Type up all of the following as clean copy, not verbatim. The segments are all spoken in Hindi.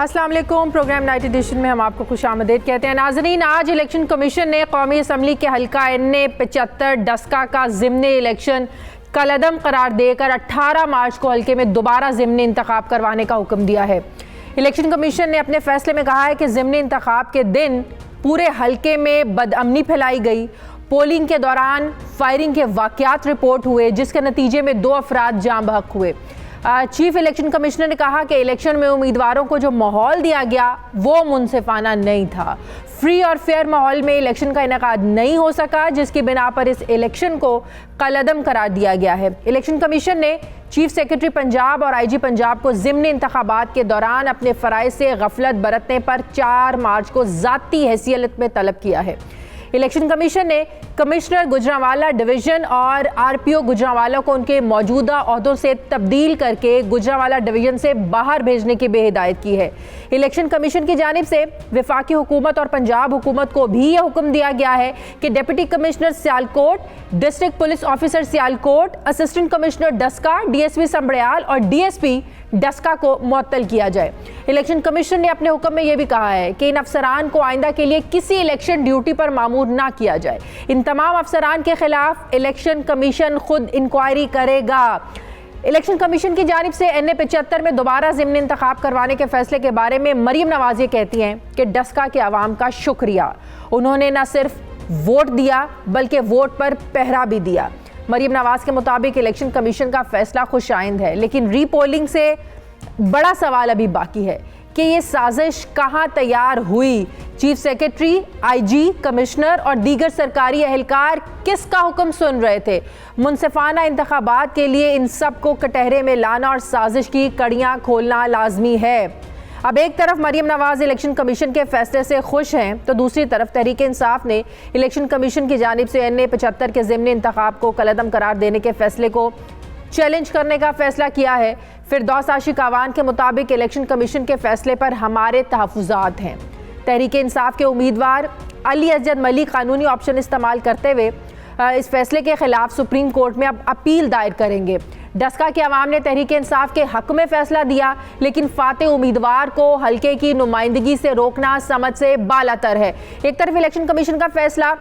अस्सलाम वालेकुम। प्रोग्राम नाइट एडिशन में हम आपको खुशामदीद कहते हैं। नाजरीन, आज इलेक्शन कमीशन ने कौमी असम्बली के हल्का NA 75 डस्का का ज़िमनी इलेक्शन कलअदम करार देकर 18 मार्च को हल्के में दोबारा ज़िमनी इंतखाब करवाने का हुक्म दिया है। इलेक्शन कमीशन ने अपने फैसले में कहा है कि ज़िमनी इंतखाब के दिन पूरे हल्के में बदअमनी फैलाई गई। पोलिंग के दौरान फायरिंग के वाक़यात रिपोर्ट हुए, जिसके नतीजे में 2 अफराद जाँ बहक हुए। चीफ इलेक्शन कमिश्नर ने कहा कि इलेक्शन में उम्मीदवारों को जो माहौल दिया गया वो मुनसिफाना नहीं था। फ्री और फेयर माहौल में इलेक्शन का इनेकाद नहीं हो सका, जिसकी बिना पर इस इलेक्शन को कलअदम करार दिया गया है। इलेक्शन कमीशन ने चीफ सेक्रेटरी पंजाब और IG पंजाब को ज़िमनी इंतखाबात के दौरान अपने फ़राइज़ से गफलत बरतने पर 4 मार्च को ज़ाती हैसियत में तलब किया है। इलेक्शन कमीशन ने कमिश्नर गुजरांवाला डिवीज़न और RPO गुजरांवाला को उनके मौजूदा ओहदों से तब्दील करके गुजरांवाला डिवीज़न से बाहर भेजने की भी हिदायत की है। इलेक्शन कमीशन की जानिब से वफाकी हुकूमत और पंजाब हुकूमत को भी यह हुक्म दिया गया है कि deputy commissioner Sialkot, district police officer Sialkot, assistant commissioner Daska, DSP संबड़याल और DSP डस्का को मुअत्तल किया जाए। इलेक्शन कमीशन ने अपने हुक्म में यह भी कहा है कि इन अफसरान को आइंदा के लिए किसी इलेक्शन ड्यूटी पर मामूर ना किया जाए। इन तमाम अफसरान के खिलाफ इलेक्शन कमीशन खुद इंक्वायरी करेगा। इलेक्शन कमीशन की जानिब से NA 75 में दोबारा ज़िमनी इंतखाब करवाने के फैसले के बारे में मरियम नवाज ये कहती हैं कि डस्का के अवाम का शुक्रिया, उन्होंने न सिर्फ वोट दिया बल्कि वोट पर पहरा भी दिया। मरियम नवाज के मुताबिक इलेक्शन कमीशन का फैसला खुशाइंद है, लेकिन रीपोलिंग से बड़ा सवाल अभी बाकी है कि ये साजिश कहाँ तैयार हुई। चीफ सेक्रेटरी, IG, कमिश्नर और दीगर सरकारी अहलकार किसका हुक्म सुन रहे थे? मुनसिफाना इंतखाबात के लिए इन सब को कटहरे में लाना और साजिश की कड़ियाँ खोलना लाजमी है। अब एक तरफ मरियम नवाज इलेक्शन कमीशन के फैसले से खुश हैं, तो दूसरी तरफ तहरीक इंसाफ ने इलेक्शन कमीशन की जानिब से NA 75 के ज़िमनी इंतखाब को कलअदम करार देने के फैसले को चैलेंज करने का फैसला किया है। फिरदौस आशिक आवान के मुताबिक इलेक्शन कमीशन के फैसले पर हमारे तहफ़्फ़ुज़ात हैं। तहरीक इंसाफ के उम्मीदवार अली असजद मलिक कानूनी ऑप्शन इस्तेमाल करते हुए इस फैसले के खिलाफ सुप्रीम कोर्ट में अब अपील दायर करेंगे। डस्का के अवाम ने तहरीक इंसाफ के हक में फैसला दिया, लेकिन फाते उम्मीदवार को हल्के की नुमाइंदगी से रोकना समझ से बालातर है। एक तरफ इलेक्शन कमीशन का फैसला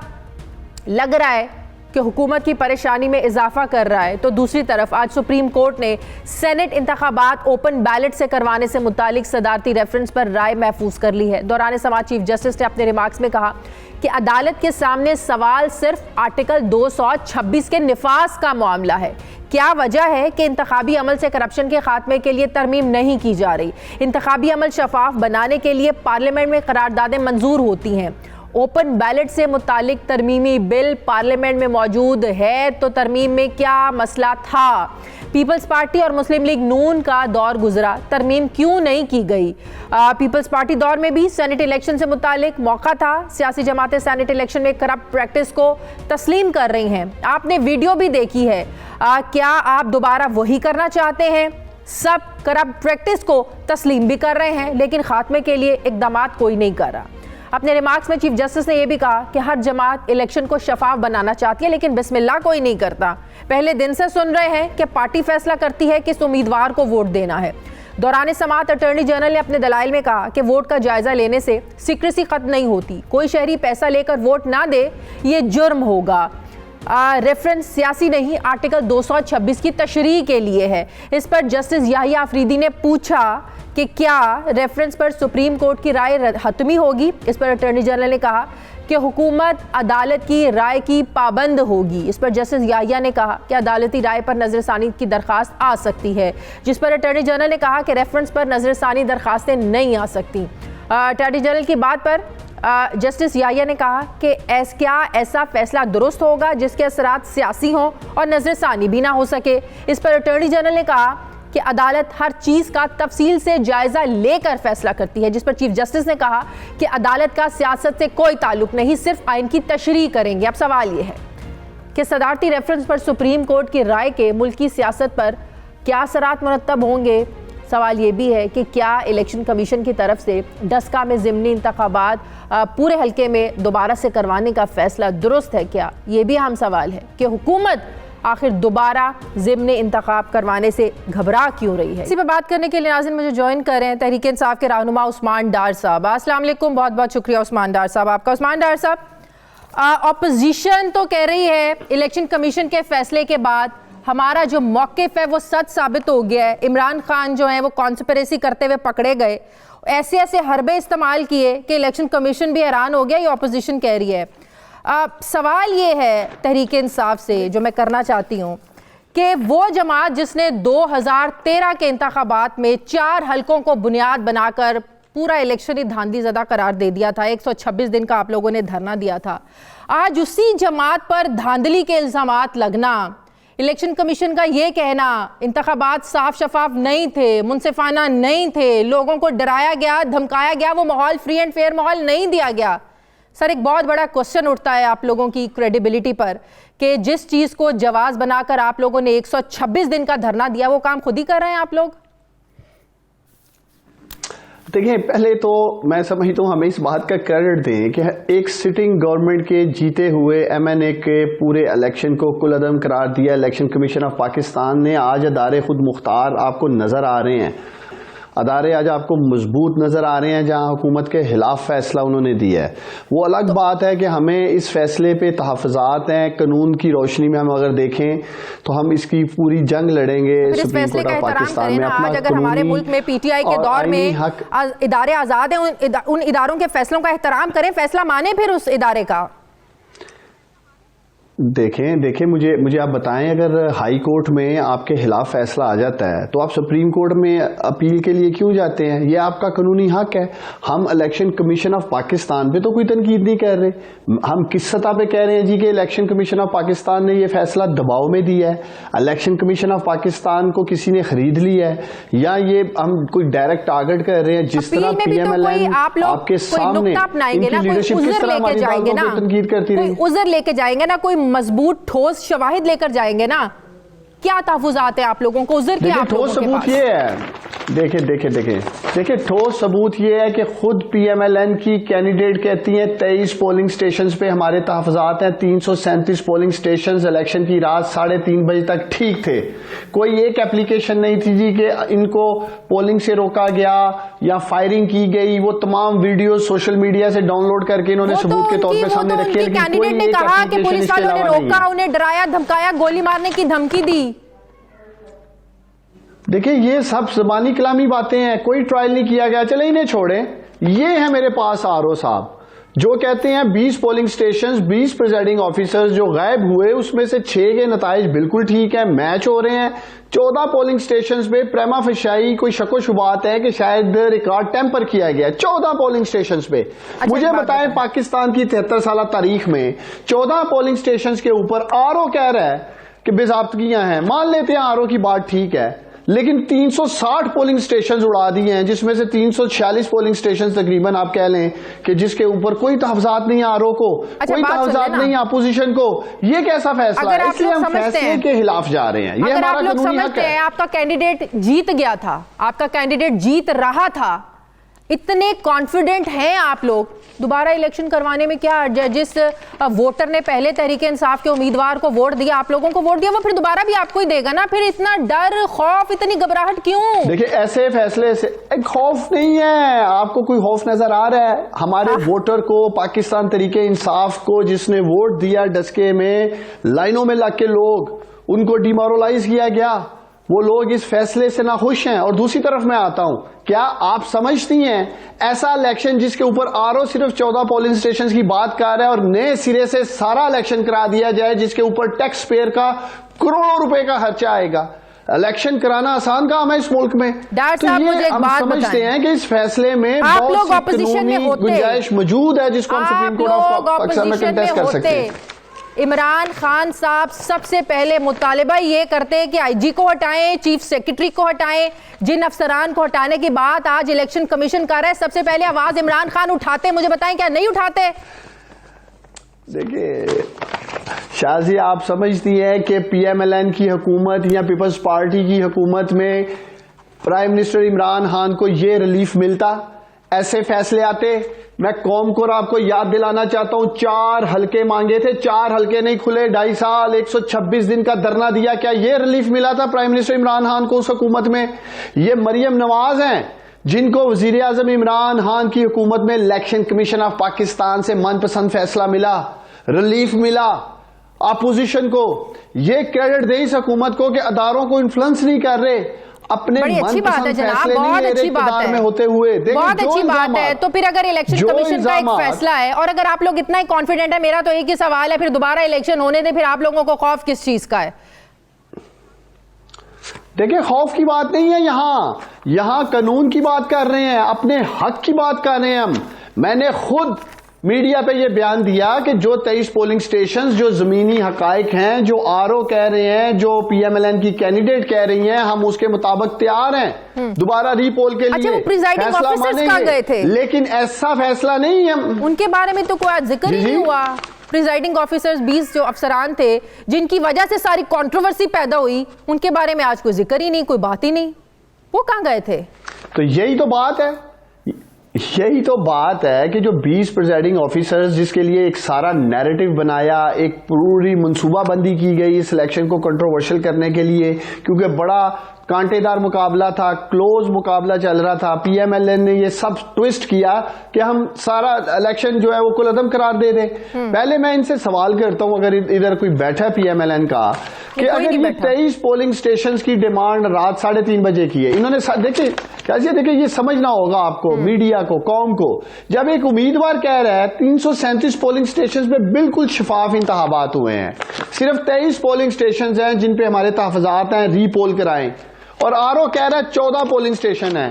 लग रहा है कि हुकूमत की परेशानी में इजाफा कर रहा है, तो दूसरी तरफ आज सुप्रीम कोर्ट ने सेनेट इंतखाबात ओपन बैलेट से करवाने से मुतालिक सदारती रेफरेंस पर राय महफूज कर ली है। दौरान समाज चीफ जस्टिस ने अपने रिमार्क्स में कहा कि अदालत के सामने सवाल सिर्फ आर्टिकल 226 के निफाज का मामला है। क्या वजह है कि इंतखाबी अमल से करप्शन के खात्मे के लिए तरमीम नहीं की जा रही? इंतखाबी अमल शफाफ बनाने के लिए पार्लियामेंट में करारदादें मंजूर होती हैं। ओपन बैलेट से मुतालिक तरमीमी बिल पार्लियामेंट में मौजूद है, तो तरमीम में क्या मसला था? पीपल्स पार्टी और मुस्लिम लीग नून का दौर गुजरा, तरमीम क्यों नहीं की गई? पीपल्स पार्टी दौर में भी सेनेट इलेक्शन से मुतालिक मौका था। सियासी जमातें सेनेट इलेक्शन में करप्ट प्रैक्टिस को तस्लीम कर रही हैं। आपने वीडियो भी देखी है। क्या आप दोबारा वही करना चाहते हैं? सब करप्ट प्रैक्टिस को तस्लीम भी कर रहे हैं, लेकिन खात्मे के लिए इकदाम कोई नहीं कर रहा। अपने रिमार्क्स में चीफ जस्टिस ने यह भी कहा कि हर जमात इलेक्शन को शफाफ बनाना चाहती है, लेकिन बिस्मिल्लाह कोई नहीं करता। पहले दिन से सुन रहे हैं कि पार्टी फैसला करती है किस उम्मीदवार को वोट देना है। दौरान समाअत अटॉर्नी जनरल ने अपने दलाइल में कहा कि वोट का जायजा लेने से सीक्रेसी खत्म नहीं होती। कोई शहरी पैसा लेकर वोट ना दे, ये जुर्म होगा। रेफरेंस सियासी नहीं, आर्टिकल 226 की तशरीह के लिए है। इस पर जस्टिस याहिया अफरीदी ने पूछा कि क्या रेफरेंस पर सुप्रीम कोर्ट की राय हतमी होगी? इस पर अटॉर्नी जनरल ने कहा कि हुकूमत अदालत की राय की पाबंद होगी। इस पर जस्टिस याहिया ने कहा कि अदालती राय पर नजरसानी की दरख्वास्त आ सकती है, जिस पर अटॉर्नी जनरल ने कहा कि रेफरेंस पर नजरसानी दरख्वास्तें नहीं आ सकती। अटॉर्नी जनरल की बात पर जस्टिस याहिया ने कहा कि क्या ऐसा फैसला दुरुस्त होगा जिसके असरात सियासी हों और नजरसानी भी ना हो सके? इस पर अटॉर्नी जनरल ने कहा कि अदालत हर चीज़ का तफसील से जायज़ा लेकर फैसला करती है, जिस पर चीफ जस्टिस ने कहा कि अदालत का सियासत से कोई ताल्लुक नहीं, सिर्फ आइन की तशरीह करेंगे। अब सवाल ये है कि सदारती रेफरेंस पर सुप्रीम कोर्ट की राय के मुल्की सियासत पर क्या असरात मुरतब होंगे? सवाल ये भी है कि क्या इलेक्शन कमीशन की तरफ से डस्का में ज़िमनी इंतखाबात पूरे हल्के में दोबारा से करवाने का फैसला दुरुस्त है क्या? ये भी अहम सवाल है कि हुकूमत आखिर दोबारा ज़िम्न इंतखाब करवाने से घबरा क्यों रही है। इसी पर बात करने के लिए नाज़रीन मुझे ज्वाइन कर रहे हैं तहरीक इंसाफ के रहनुमा उस्मान डार साहब। अस्सलाम वालेकुम, बहुत बहुत शुक्रिया उस्मान डार साहब आपका। उस्मान डार साहब, ऑपोजिशन तो कह रही है इलेक्शन कमीशन के फैसले के बाद हमारा जो मौक़िफ़ है वो सच साबित हो गया है, इमरान खान जो है वो कॉन्स्पिरेसी करते हुए पकड़े गए, ऐसे ऐसे हरबे इस्तेमाल किए कि इलेक्शन कमीशन भी हैरान हो गया, ये ऑपोजिशन कह रही है। सवाल ये है तहरीक इंसाफ से जो मैं करना चाहती हूँ कि वो जमात जिसने 2013 के इंतखाबात में 4 हलकों को बुनियाद बनाकर पूरा इलेक्शन ही धांधलीज़दा करार दे दिया था, 126 दिन का आप लोगों ने धरना दिया था, आज उसी जमात पर धांधली के इल्ज़ामात लगना, इलेक्शन कमीशन का ये कहना इंतखाबात साफ शफाफ नहीं थे, मुनसिफाना नहीं थे, लोगों को डराया गया, धमकाया गया, वो माहौल फ्री एंड फेयर माहौल नहीं दिया गया। सर, एक बहुत बड़ा क्वेश्चन उठता है आप लोगों की क्रेडिबिलिटी पर कि जिस चीज़ को जवाब बनाकर आप लोगों ने 126 दिन का धरना दिया वो काम खुद ही कर रहे हैं आप लोग। देखिए, पहले तो मैं समझता हूँ हमें इस बात का क्रेडिट दें कि एक सिटिंग गवर्नमेंट के जीते हुए MNA के पूरे इलेक्शन को कुलअदम करार दिया इलेक्शन कमीशन ऑफ पाकिस्तान ने। आज अदारे खुद मुख्तार आपको नज़र आ रहे हैं, अदारे आज आपको मजबूत नज़र आ रहे हैं जहां हुकूमत के खिलाफ फैसला उन्होंने दिया है। वो अलग बात है कि हमें इस फैसले पे तहफ़्फ़ुज़ात हैं, कानून की रोशनी में हम अगर देखें तो हम इसकी पूरी जंग लड़ेंगे सुप्रीम कोर्ट ऑफ पाकिस्तान में। आज अगर हमारे मुल्क में PTI के दौर में इदारे आज़ाद हैं, उन इदारों के फैसलों का एहतराम करें, फैसला माने फिर उस इदारे का। देखें मुझे आप बताएं, अगर हाई कोर्ट में आपके खिलाफ फैसला आ जाता है तो आप सुप्रीम कोर्ट में अपील के लिए क्यों जाते हैं? ये आपका कानूनी हक है। हम इलेक्शन कमीशन ऑफ पाकिस्तान पे तो कोई तनकीद नहीं कर रहे, हम किस सतह पे कह रहे हैं जी कि इलेक्शन कमीशन ऑफ पाकिस्तान ने ये फैसला दबाव में दिया है, इलेक्शन कमीशन ऑफ पाकिस्तान को किसी ने खरीद लिया है, या ये हम कोई डायरेक्ट टारगेट कर रहे हैं? जिस तरह PMLN आपके सामने इनकी लीडरशिप किस तरह हमारी बातों पे तनकीद करती रही, उज़र लेके जाएंगे ना, कोई मजबूत ठोस शवाहिद लेकर जाएंगे ना। क्या तहफ़्फ़ुज़ात है आप लोगों को? उज़र क्या आप लोगों के पास? ठोस सबूत ये है, देखिए ठोस सबूत ये है कि खुद PMLN की कैंडिडेट कहती हैं 23 पोलिंग स्टेशंस पे हमारे तहफ़्फ़ुज़ात हैं, 337 पोलिंग स्टेशंस इलेक्शन की रात 3:30 बजे तक ठीक थे। कोई एक एप्लीकेशन नहीं थी जी कि इनको पोलिंग से रोका गया या फायरिंग की गई। वो तमाम वीडियो सोशल मीडिया से डाउनलोड करके इन्होंने सबूत के तौर पर सामने रखे। कैंडिडेट ने कहा कि पुलिस वालों ने रोका, उन्हें डराया धमकाया, गोली मारने की धमकी दी। देखिए, ये सब ज़बानी कलामी बातें हैं, कोई ट्रायल नहीं किया गया। चले इन्हें छोड़ें, ये है मेरे पास RO साहब जो कहते हैं 20 पोलिंग स्टेशंस, 20 प्रिजाइडिंग ऑफिसर्स जो गायब हुए उसमें से 6 के नताइज बिल्कुल ठीक है, मैच हो रहे हैं। 14 पोलिंग स्टेशंस पे प्रेमा फशाई कोई शक व शुबात है कि शायद रिकॉर्ड टेम्पर किया गया है 14 पोलिंग स्टेशंस पे। मुझे बताएं, पाकिस्तान की 73 साल तारीख में 14 पोलिंग स्टेशंस के ऊपर RO कह रहा है कि बेज़ाब्तगियां हैं। मान लेते हैं RO की बात ठीक है, लेकिन 360 पोलिंग स्टेशन उड़ा दिए हैं, जिसमें से 346 पोलिंग स्टेशन तकरीबन आप कह लें कि जिसके ऊपर कोई तहफ़्फ़ुज़ात नहीं RO को, कोई तहफ़्फ़ुज़ात नहीं अपोजिशन को। ये कैसा फैसला है? इसलिए हम फैसले के खिलाफ जा रहे हैं। ये हमारा कानूनी हक है। आपका कैंडिडेट जीत गया था, आपका कैंडिडेट जीत रहा था, इतने कॉन्फिडेंट हैं आप लोग, दोबारा इलेक्शन करवाने में क्या? जिस वोटर ने पहले तहरीक इंसाफ के उम्मीदवार को वोट दिया, आप लोगों को वोट दिया, वो फिर दोबारा भी आपको ही देगा ना। फिर इतना डर, खौफ, इतनी घबराहट क्यों? देखिए, ऐसे फैसले से एक खौफ नहीं है। आपको कोई खौफ नजर आ रहा है? हमारे वोटर को, पाकिस्तान तहरीके इंसाफ को जिसने वोट दिया डस्के में, लाइनों में लग के लोग, उनको डिमोरलाइज किया गया, वो लोग इस फैसले से नाखुश हैं। और दूसरी तरफ मैं आता हूं, क्या आप समझती हैं ऐसा इलेक्शन जिसके ऊपर RO सिर्फ 14 पोलिंग स्टेशन की बात कर रहा है और नए सिरे से सारा इलेक्शन करा दिया जाए जिसके ऊपर टैक्स पेयर का करोड़ों रुपए का खर्चा आएगा? इलेक्शन कराना आसान काम है इस मुल्क में। तो ये हम समझते हैं कि इस फैसले में बहुत सी कानूनी गुंजाइश मौजूद है जिसको हम सुप्रीम कोर्ट ऑफ पाकिस्तान में कंटेस्ट कर सकते हैं। इमरान खान साहब सबसे पहले मुतालिबा ये करते हैं कि IG को हटाएं, चीफ सेक्रेटरी को हटाएं, जिन अफसरान को हटाने की बात आज इलेक्शन कमीशन कर रहा है, सबसे पहले आवाज इमरान खान उठाते। मुझे बताएं, क्या नहीं उठाते? देखिए शाजी, आप समझती हैं कि PMLN की हुकूमत या पीपल्स पार्टी की हुकूमत में प्राइम मिनिस्टर इमरान खान को ये रिलीफ मिलता? ऐसे फैसले आते। मैं कौम को और आपको याद दिलाना चाहता हूं, 4 हलके मांगे थे, 4 हलके नहीं खुले, 2.5 साल 126 दिन का धरना दिया। क्या ये रिलीफ मिला था प्राइम मिनिस्टर इमरान खान को उस हुकूमत में? ये मरियम नवाज हैं जिनको वजीर आजम इमरान खान की हुकूमत में इलेक्शन कमीशन ऑफ पाकिस्तान से मनपसंद फैसला मिला, रिलीफ मिला अपोजिशन को। ये क्रेडिट दे इस हुकूमत को कि अदारों को इन्फ्लुएंस नहीं कर रहे, अपने बड़ी अच्छी बात है जनाब, फैसले बहुत नहीं ले अच्छी रहे बात इक़्तिदार है, में होते हुए। बहुत अच्छी बात है। तो फिर अगर इलेक्शन कमीशन का एक फैसला है और अगर आप लोग इतना ही कॉन्फिडेंट है, मेरा तो एक ही सवाल है, फिर दोबारा इलेक्शन होने दे, फिर आप लोगों को खौफ किस चीज का है? देखिए, खौफ की बात नहीं है, यहां कानून की बात कर रहे हैं, अपने हक की बात कर रहे हैं हम। मैंने खुद मीडिया पे ये बयान दिया कि जो 23 पोलिंग स्टेशंस जो जमीनी हकाइक हैं, जो आरओ कह रहे हैं, जो पीएमएलएन की कैंडिडेट कह रही हैं, हम उसके मुताबिक तैयार हैं दोबारा रीपोल के लिए। अच्छा, वो प्रिजाइडिंग ऑफिसर्स कहाँ गए थे? लेकिन ऐसा फैसला नहीं है, उनके बारे में तो कोई जिक्र ही नहीं हुआ। प्रिजाइडिंग ऑफिसर्स 20 जो अफसरान थे जिनकी वजह से सारी कंट्रोवर्सी पैदा हुई, उनके बारे में आज कोई जिक्र ही नहीं, कोई बात ही नहीं, वो कहाँ गए थे? तो यही तो बात है कि जो 20 प्रिजाइडिंग ऑफिसर्स जिसके लिए एक सारा नैरेटिव बनाया, एक पूरी मनसूबाबंदी की गई इस इलेक्शन को कंट्रोवर्शियल करने के लिए, क्योंकि बड़ा कांटेदार मुकाबला था, क्लोज मुकाबला चल रहा था। पीएमएलएन ने ये सब ट्विस्ट किया कि हम सारा इलेक्शन जो है वो कुलअदम करार दे दें। पहले मैं इनसे सवाल करता हूं, अगर इधर कोई बैठा है पीएमएलएन का, कि अगर ये 23 पोलिंग स्टेशंस की डिमांड रात 3:30 बजे की है, इन्होंने देखिए ये समझना होगा आपको, मीडिया को, कौम को। जब एक उम्मीदवार कह रहा है 337 पोलिंग स्टेशंस में बिल्कुल शफाफ इंतखाबात हुए हैं, सिर्फ 23 पोलिंग स्टेशंस हैं जिन पे हमारे तहफाजात हैं, रीपोल कराएं, और आरओ कह रहा है 14 पोलिंग स्टेशन है।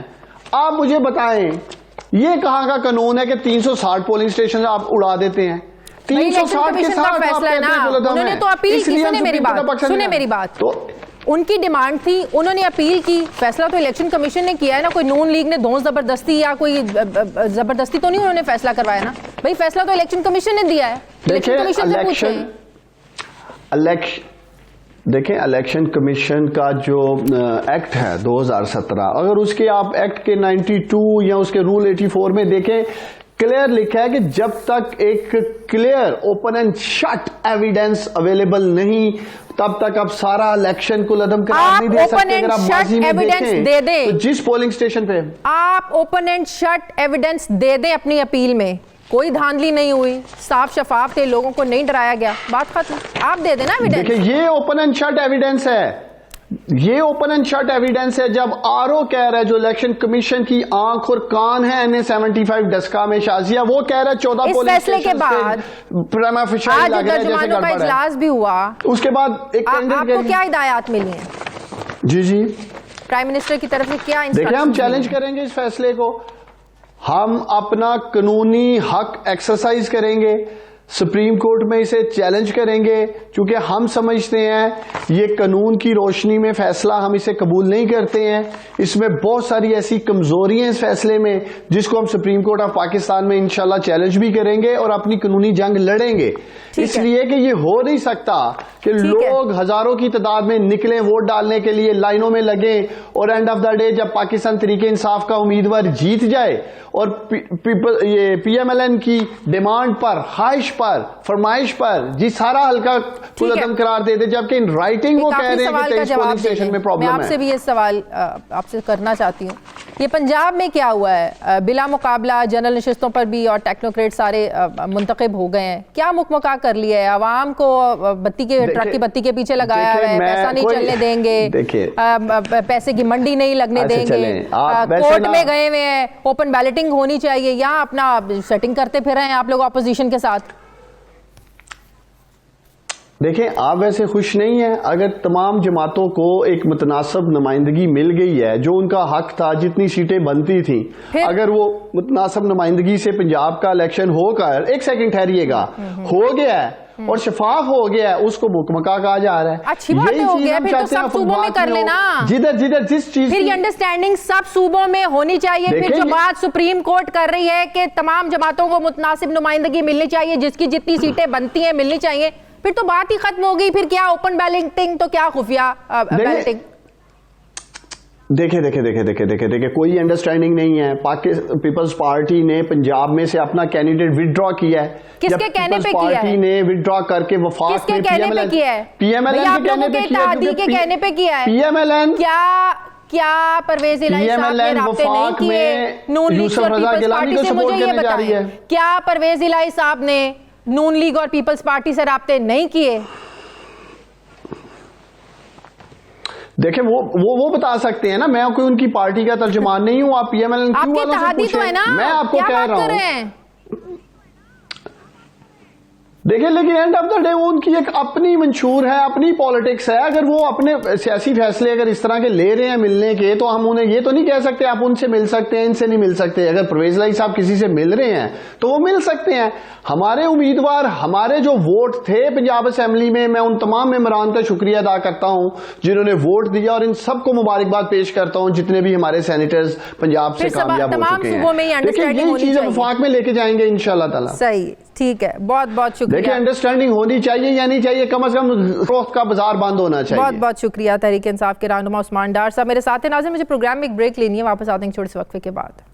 आप मुझे बताएं ये कहां का कानून है कि 360 पोलिंग स्टेशन आप उड़ा देते हैं? 360 के साथ फैसला है ना, उन्होंने तो अपील की। सुने मेरी बात, तो उनकी डिमांड थी, उन्होंने अपील की, फैसला तो इलेक्शन कमीशन ने किया है ना, कोई नून लीग ने धौंस जबरदस्ती या कोई जबरदस्ती तो नहीं उन्होंने फैसला करवाया ना भाई, फैसला तो इलेक्शन कमीशन ने दिया है। इलेक्शन कमीशन से पूछें। देखें, इलेक्शन कमीशन का जो एक्ट है 2017, अगर उसके आप एक्ट के 92 या उसके रूल 84 में देखें, क्लियर लिखा है कि जब तक एक clear open and shut evidence available नहीं, तब तक आप सारा इलेक्शन को लदम करार नहीं दे सकते। अगर आप माजी में देखें तो जिस पोलिंग स्टेशन पे आप ओपन एंड शट एविडेंस दे दें अपनी अपील में, कोई धांधली नहीं हुई, साफ शफाफ थे, लोगों को नहीं डराया गया, बात खत्म, आप दे देना एविडेंस। देखिए, ये ओपन एंड शट एविडेंस है, ये ओपन एंड शट एविडेंस है। जब आरओ कह रहा है, जो इलेक्शन कमीशन की आंख और कान है NA 75 डस्का में शाजिया, वो कह रहा है 14 पोलिंग फैसले के बाद आज तर्जुमानों का इजलास भी हुआ, उसके बाद एक आपको क्या हिदायत मिली है? जी प्राइम मिनिस्टर की तरफ से क्या इंस्ट्रक्शन? देखिए, हम चैलेंज करेंगे इस फैसले को, हम अपना कानूनी हक एक्सरसाइज करेंगे, सुप्रीम कोर्ट में इसे चैलेंज करेंगे, क्योंकि हम समझते हैं ये कानून की रोशनी में फैसला, हम इसे कबूल नहीं करते हैं। इसमें बहुत सारी ऐसी कमजोरियां इस फैसले में जिसको हम सुप्रीम कोर्ट ऑफ पाकिस्तान में इंशाल्लाह चैलेंज भी करेंगे और अपनी कानूनी जंग लड़ेंगे। इसलिए कि ये हो नहीं सकता कि लोग हजारों की तादाद में निकले वोट डालने के लिए, लाइनों में लगे, और एंड ऑफ द डे जब पाकिस्तान तरीके इंसाफ का उम्मीदवार जीत जाए और ये पीएमएलएन की डिमांड पर, ख्वाहिश पर, फरमाइश पर जी सारा हल्का कुलअदम करार दे दे, जबकि इन राइटिंग वो कह रहे हैं कि 23 पोलिंग स्टेशन में प्रॉब्लम है। मैं आपसे भी ये सवाल आपसे करना चाहती हूँ, ये पंजाब में क्या हुआ है? बिला मुकाबला जनरल नशिस्तों पर भी और टेक्नोक्रेट सारे मुंतखब हो गए हैं, क्या मुकमका कर लिया है? आवाम को बत्ती के ट्रक की बत्ती के पीछे लगाया है, पैसा नहीं चलने देंगे, पैसे की मंडी नहीं लगने देंगे, कोर्ट में गए हुए हैं, ओपन बैलेटिंग होनी चाहिए, या अपना सेटिंग करते फिर रहे हैं आप लोग ऑपोजिशन के साथ? देखें, आप वैसे खुश नहीं है अगर तमाम जमातों को एक मुतनासिब नुमाइंदगी मिल गई है, जो उनका हक था, जितनी सीटें बनती थी, अगर वो मुतनासिब नुमाइंदगी से पंजाब का इलेक्शन होकर, एक सेकंड ठहरिएगा, हो गया है और शफाफ हो गया है, उसको मुकमका कहा जा रहा है। अच्छी बात हो गया, फिर तो सब सूबों में कर लेना, जिधर जिस चीज, फिर ये अंडरस्टैंडिंग सब सूबों में होनी चाहिए। फिर जो बात सुप्रीम कोर्ट कर रही है कि तमाम जमातों को मुतनासिब नुमाइंदगी मिलनी चाहिए, जिसकी जितनी सीटें बनती हैं मिलनी चाहिए, फिर तो बात ही खत्म हो गई। फिर क्या ओपन बैलेटिंग, तो क्या खुफिया बैलेटिंग? देखिए कोई अंडरस्टैंडिंग नहीं है। पीपल्स पार्टी ने पंजाब में से अपना कैंडिडेट विड्रॉ किया है। किसके कहने पे किया है? पार्टी ने विड्रॉ करके वफाक किसके में कहने पे किया है? पीएमएलएन के कहने पे किया है। के कहने पे किया है। पीएमएलएन क्या परवेज इलाही साहब ने राब्ते नहीं किए नून लीग और पीपल्स पार्टी से? मुझे ये बताएं, क्या परवेज इलाही साहब ने नून लीग और पीपल्स पार्टी से राब्ते नहीं किए? देखिए वो बता सकते हैं ना, मैं कोई उनकी पार्टी का तर्जुमान नहीं हूं। आप पीएमएलएन क्यों वालों से पूछें? तो है ना? मैं आपको कह रहा हूं। देखिए लेकिन एंड ऑफ द डे वो उनकी एक अपनी मंशूर है, अपनी पॉलिटिक्स है। अगर वो अपने सियासी फैसले अगर इस तरह के ले रहे हैं मिलने के, तो हम उन्हें ये तो नहीं कह सकते आप उनसे मिल सकते हैं, इनसे नहीं मिल सकते। अगर परवेज इलाही साहब किसी से मिल रहे हैं तो वो मिल सकते हैं। हमारे उम्मीदवार, हमारे जो वोट थे पंजाब असेंबली में, मैं उन तमाम मेंबरान का शुक्रिया अदा करता हूं जिन्होंने वोट दिया, और इन सबको मुबारकबाद पेश करता हूं जितने भी हमारे सेनेटर्स पंजाब से कामयाब हो चुके हैं। देखिए यही चीजें वफाक में लेके जाएंगे इंशाल्लाह ताला। सही, ठीक है, बहुत बहुत शुक्रिया। देखिए अंडरस्टैंडिंग होनी चाहिए या नहीं चाहिए, कम से कम रोज का बाजार बंद होना चाहिए। बहुत बहुत शुक्रिया तहरीक इंसाफ के रहनुमा उस्मान डार साहब मेरे साथ हैं। नाज़रीन मुझे प्रोग्राम में एक ब्रेक लेनी है, वापस आते हैं छोटे से वक्फे के बाद।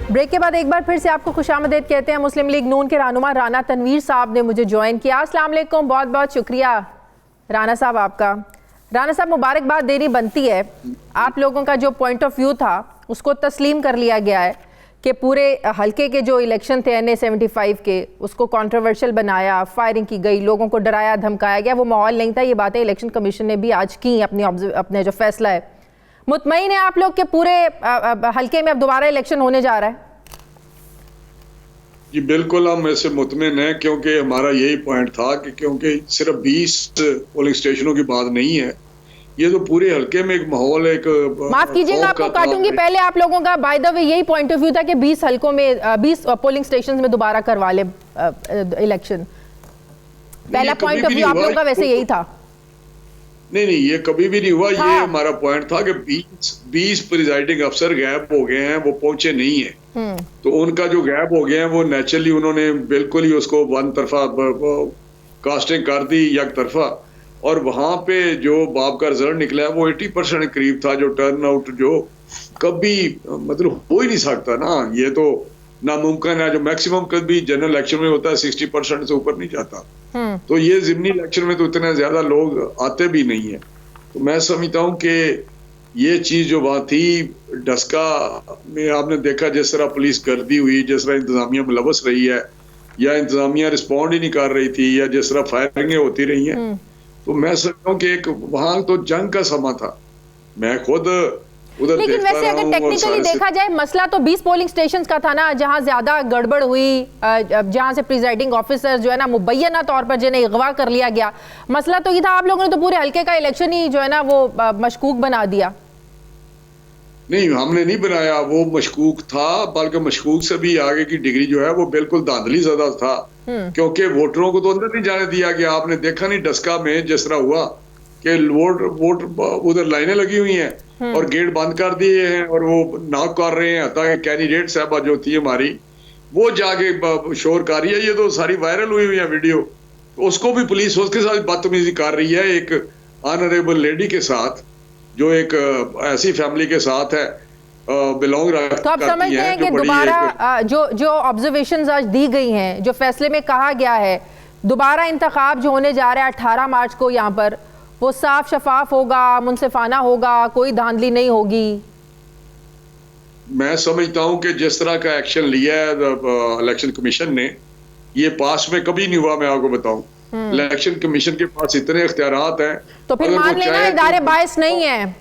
ब्रेक के बाद एक बार फिर से आपको खुशामदीद कहते हैं। मुस्लिम लीग नून के रहनुमा राना तनवीर साहब ने मुझे ज्वाइन किया। अस्सलाम वालेकुम, बहुत बहुत शुक्रिया राना साहब आपका। राना साहब मुबारकबाद देनी बनती है, आप लोगों का जो पॉइंट ऑफ व्यू था उसको तस्लीम कर लिया गया है कि पूरे हलके के जो इलेक्शन थे NA 75 के, उसको कंट्रोवर्शियल बनाया, फायरिंग की गई, लोगों को डराया धमकाया गया, वो माहौल नहीं था। ये बातें इलेक्शन कमीशन ने भी आज की अपने जो फैसला है। मुतमईन है आप लोग के पूरे हलके में अब दोबारा इलेक्शन होने जा रहा है? जी बिल्कुल, हम ऐसे मुतमिन हैं, क्योंकि हमारा यही पॉइंट था कि क्योंकि सिर्फ 20 पोलिंग स्टेशनों की बात नहीं है, ये तो पूरे हल्के में एक माहौल, एक माफ कीजिएगा आपको काटूंगी, पहले आप लोगों का बाय द वे यही पॉइंट ऑफ व्यू था कि 20 हलकों में 20 पोलिंग स्टेशंस में दोबारा करवा ले इलेक्शन। पहला पॉइंट ऑफ व्यू आप लोगों का वैसे यही था। नहीं, ये कभी भी नहीं हुआ। ये हमारा पॉइंट था कि 20 प्रिजाइडिंग अफसर गैप हो गए हैं, वो पहुंचे नहीं है, तो उनका जो गैप हो गया है वो नेचुरली उन्होंने बिल्कुल ही उसको वन तरफा कास्टिंग कर दी, एक तरफा। और वहां पे जो बाप का रिजल्ट निकला है वो 80% करीब था, जो टर्न आउट जो कभी मतलब हो ही नहीं सकता ना, ये तो नामुमकिन है। जो मैक्सिमम कभी जनरल इलेक्शन में होता है 60% से ऊपर नहीं जाता, तो ये जिमनी इलेक्शन में तो इतने ज्यादा लोग आते भी नहीं है। तो मैं समझता हूँ कि ये चीज जो वहां थी डस्का में, आपने देखा जिस तरह पुलिस गर्दी हुई, जिस तरह इंतजामिया मुलवस रही है, या इंतजामिया रिस्पॉन्ड ही नहीं कर रही थी, या जिस तरह फायरिंगें होती रही हैं, तो मैं समझता हूँ कि एक वहां तो जंग का समा था। मैं खुद उधर लेकिन वैसे अगर टेक्निकली देखा जाए, मसला तो 20 पोलिंग स्टेशंस का था ना, जहां ज्यादा गड़बड़ हुई, जहां से प्रिजाइडिंग ऑफिसर जो है ना मुबैना तौर पर जिन्हें अगवा कर लिया गया। मसला तो ये था, आप लोगों ने तो पूरे हल्के का इलेक्शन ही जो है ना वो मशकूक बना दिया। नहीं, हमने नहीं बनाया, वो मशकूक था, बल्कि मशकूक से भी आगे की डिग्री जो है वो बिल्कुल धांधली ज़्यादा था, क्योंकि वोटरों को तो अंदर नहीं जाने दिया गया। आपने देखा नहीं डस्का में जिस तरह हुआ कि वोट उधर लाइनें लगी हुई हैं और गेट बंद कर दिए हैं, और वो नॉक कर रहे हैं, ताकि कैंडिडेट साहबा जो थी हमारी वो जाके शोर कर रही है। ये तो सारी वायरल हुई हुई है वीडियो, तो उसको भी पुलिस उसके साथ बदतमीजी कर रही है, एक ऑनरेबल लेडी के साथ जो एक ऐसी फैमिली के साथ है बिलोंग रखती है। तो आप समझते हैं कि दोबारा जो ऑब्जर्वेशंस आज दी गई हैं, जो फैसले में कहा गया है दोबारा इंतखाब जो होने जा रहा है 18 मार्च को, यहाँ पर वो साफ शफाफ होगा, मुनसिफाना होगा, कोई धांधली नहीं होगी? मैं समझता हूँ कि जिस तरह का एक्शन लिया है इलेक्शन कमीशन ने, ये पास में कभी नहीं हुआ। मैं आपको बताऊं, इलेक्शन कमीशन के पास इतने इख्तियारात हैं। तो फिर मान लेना इदारे बायस नहीं है।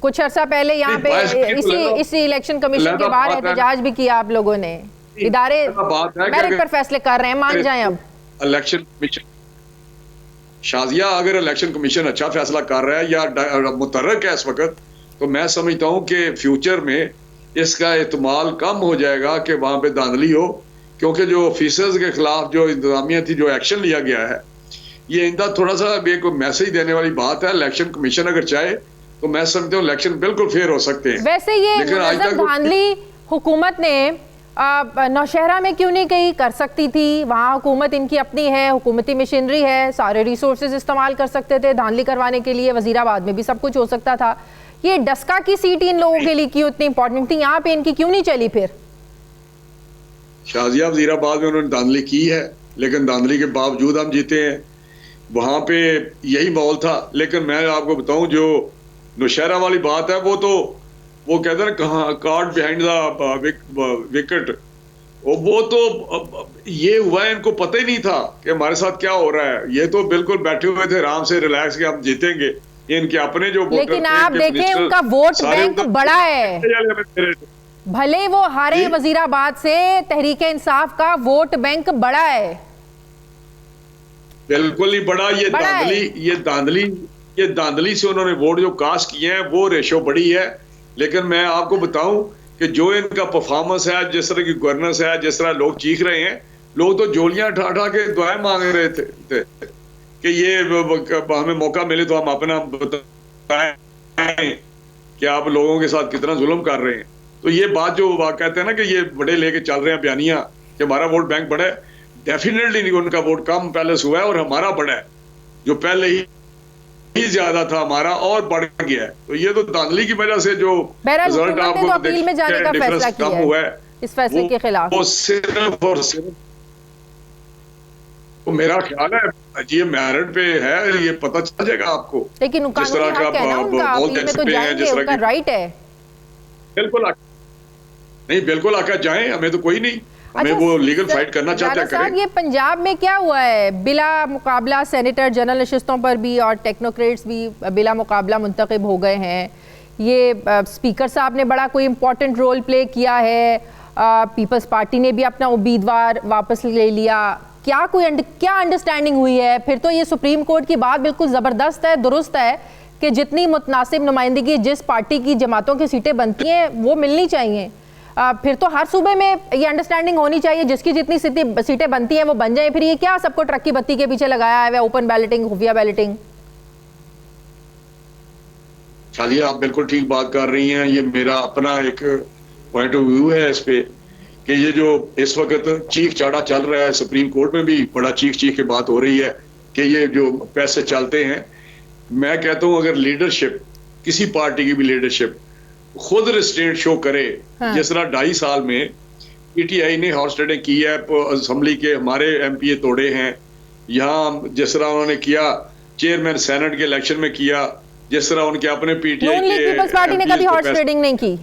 कुछ अर्सा पहले यहाँ पे इसी इलेक्शन कमीशन के बाहर एहतजाज भी किया आप लोगों ने। इदारे मेरिट पर फैसले कर रहे हैं, मान जाएं। अब इलेक्शन कमीशन शाजिया अगर इलेक्शन कमीशन अच्छा फैसला कर रहा है या मुतर्रक है इस वक्त, तो मैं समझता हूँ कि फ्यूचर में इसका एहतमाल कम हो जाएगा कि वहां पे धांधली हो, क्योंकि जो ऑफिसर्स के खिलाफ जो इंतजामिया थी, जो एक्शन लिया गया है, ये इनका थोड़ा सा एक मैसेज देने वाली बात है। इलेक्शन कमीशन अगर चाहे तो मैं समझता हूँ इलेक्शन बिल्कुल फेयर हो सकते हैं। वैसे ये मुनज़्ज़म धांधली हुकूमत ने नौशहरा में क्यों नहीं कहीं कर सकती थी? वहाँ हुकूमत इनकी अपनी है, हुकूमती मशीनरी है, सारे रिसोर्सेज इस्तेमाल कर सकते थे धांधली करवाने के लिए। वजीराबाद में भी सब कुछ हो सकता था। ये डस्का की सीट इन लोगों के लिए क्यों इतनी इंपॉर्टेंट थी? यहाँ पे इनकी क्यों नहीं चली? फिर शाजिया वजीराबाद में उन्होंने धांधली की है, लेकिन धांधली के बावजूद हम जीते हैं। वहां पे यही माहौल था। लेकिन मैं आपको बताऊं, जो नौशहरा वाली बात है, वो कहते हैं कहाँ कार्ड बिहाइंड द विकेट, वो तो ये हुआ है, इनको पता ही नहीं था कि हमारे साथ क्या हो रहा है। ये तो बिल्कुल बैठे हुए थे आराम से, रिलैक्स के हम जीतेंगे। इनके अपने जो लेकिन आप देखें उनका वोट बैंक बड़ा है, भले वो हारे वजीराबाद से, तहरीक इंसाफ का वोट बैंक बड़ा है। बिल्कुल नहीं बड़ा। ये धांधली से उन्होंने वोट जो कास्ट किए हैं, वो रेशो बड़ी है। लेकिन मैं आपको बताऊं कि जो इनका परफॉर्मेंस है, जिस तरह की गवर्नेंस है, जिस तरह लोग चीख रहे हैं, लोग तो जोलियां उठा के दुआएं मांग रहे थे कि ये हमें मौका मिले तो हम अपना बताएं कि आप लोगों के साथ कितना जुल्म कर रहे हैं। तो ये बात जो कहते हैं ना कि ये बड़े लेके चल रहे हैं बयानियां कि हमारा वोट बैंक बड़ा है, डेफिनेटली नहीं। उनका वोट कम पहले से हुआ है और हमारा बड़ा है, जो पहले ही ज्यादा था हमारा और बढ़ गया है। तो ये तो धांधली की वजह से जो रिजल्ट आपको अपील में जाने का फैसला किया हुआ है, इस फैसले के खिलाफ, वो सिर्फ और सिर्फ, तो मेरा ख्याल है ये मेरिट पे है, ये पता चल जाएगा आपको। लेकिन जिस तरह का अपील में तो जाएंगे, उनका राइट है। बिल्कुल नहीं, बिल्कुल आकर जाएं, हमें तो कोई नहीं, हमें वो लीगल फाइट करना चाहते हैं करें। ये पंजाब में क्या हुआ है? बिला मुकाबला सेनेटर जनरल नशिस्तों पर भी और टेक्नोक्रेट्स भी बिला मुकाबला मुंतखब हो गए हैं। ये स्पीकर साहब ने बड़ा कोई इंपॉर्टेंट रोल प्ले किया है। पीपल्स पार्टी ने भी अपना उम्मीदवार वापस ले लिया। क्या अंडरस्टैंडिंग हुई है? फिर तो ये सुप्रीम कोर्ट की बात बिल्कुल ज़बरदस्त है, दुरुस्त है कि जितनी मुतनासिब नुमाइंदगी जिस पार्टी की जमातों की सीटें बनती हैं वो मिलनी चाहिए। फिर तो हर सूबे में ये अंडरस्टैंडिंग होनी चाहिए, जिसकी जितनी सीटें बनती हैं वो बन जाए। फिर ये क्या सबको ट्रक की बत्ती के पीछे लगाया है, ओपन बैलेटिंग, खुफिया बैलेटिंग? चलिए, आप बिल्कुल ठीक बात कर रही हैं। ये मेरा अपना एक पॉइंट ऑफ व्यू है इस पे कि ये जो इस वक्त चीख चाड़ा चल रहा है, सुप्रीम कोर्ट में भी बड़ा चीख की बात हो रही है कि ये जो पैसे चलते हैं। मैं कहता हूं अगर लीडरशिप, किसी पार्टी की भी लीडरशिप खुद रिस्ट्रेंट शो करे, जिस तरह 2.5 साल में पीटीआई ने हॉर्स ट्रेडिंग की है, असेंबली के हमारे एमपीए तोड़े हैं, यहाँ जिस तरह उन्होंने किया चेयरमैन सेनेट के इलेक्शन में किया, जिस तरह उनके अपने पीटीआई के पीपल्स पार्टी ने कभी हॉर्स ट्रेडिंग नहीं की।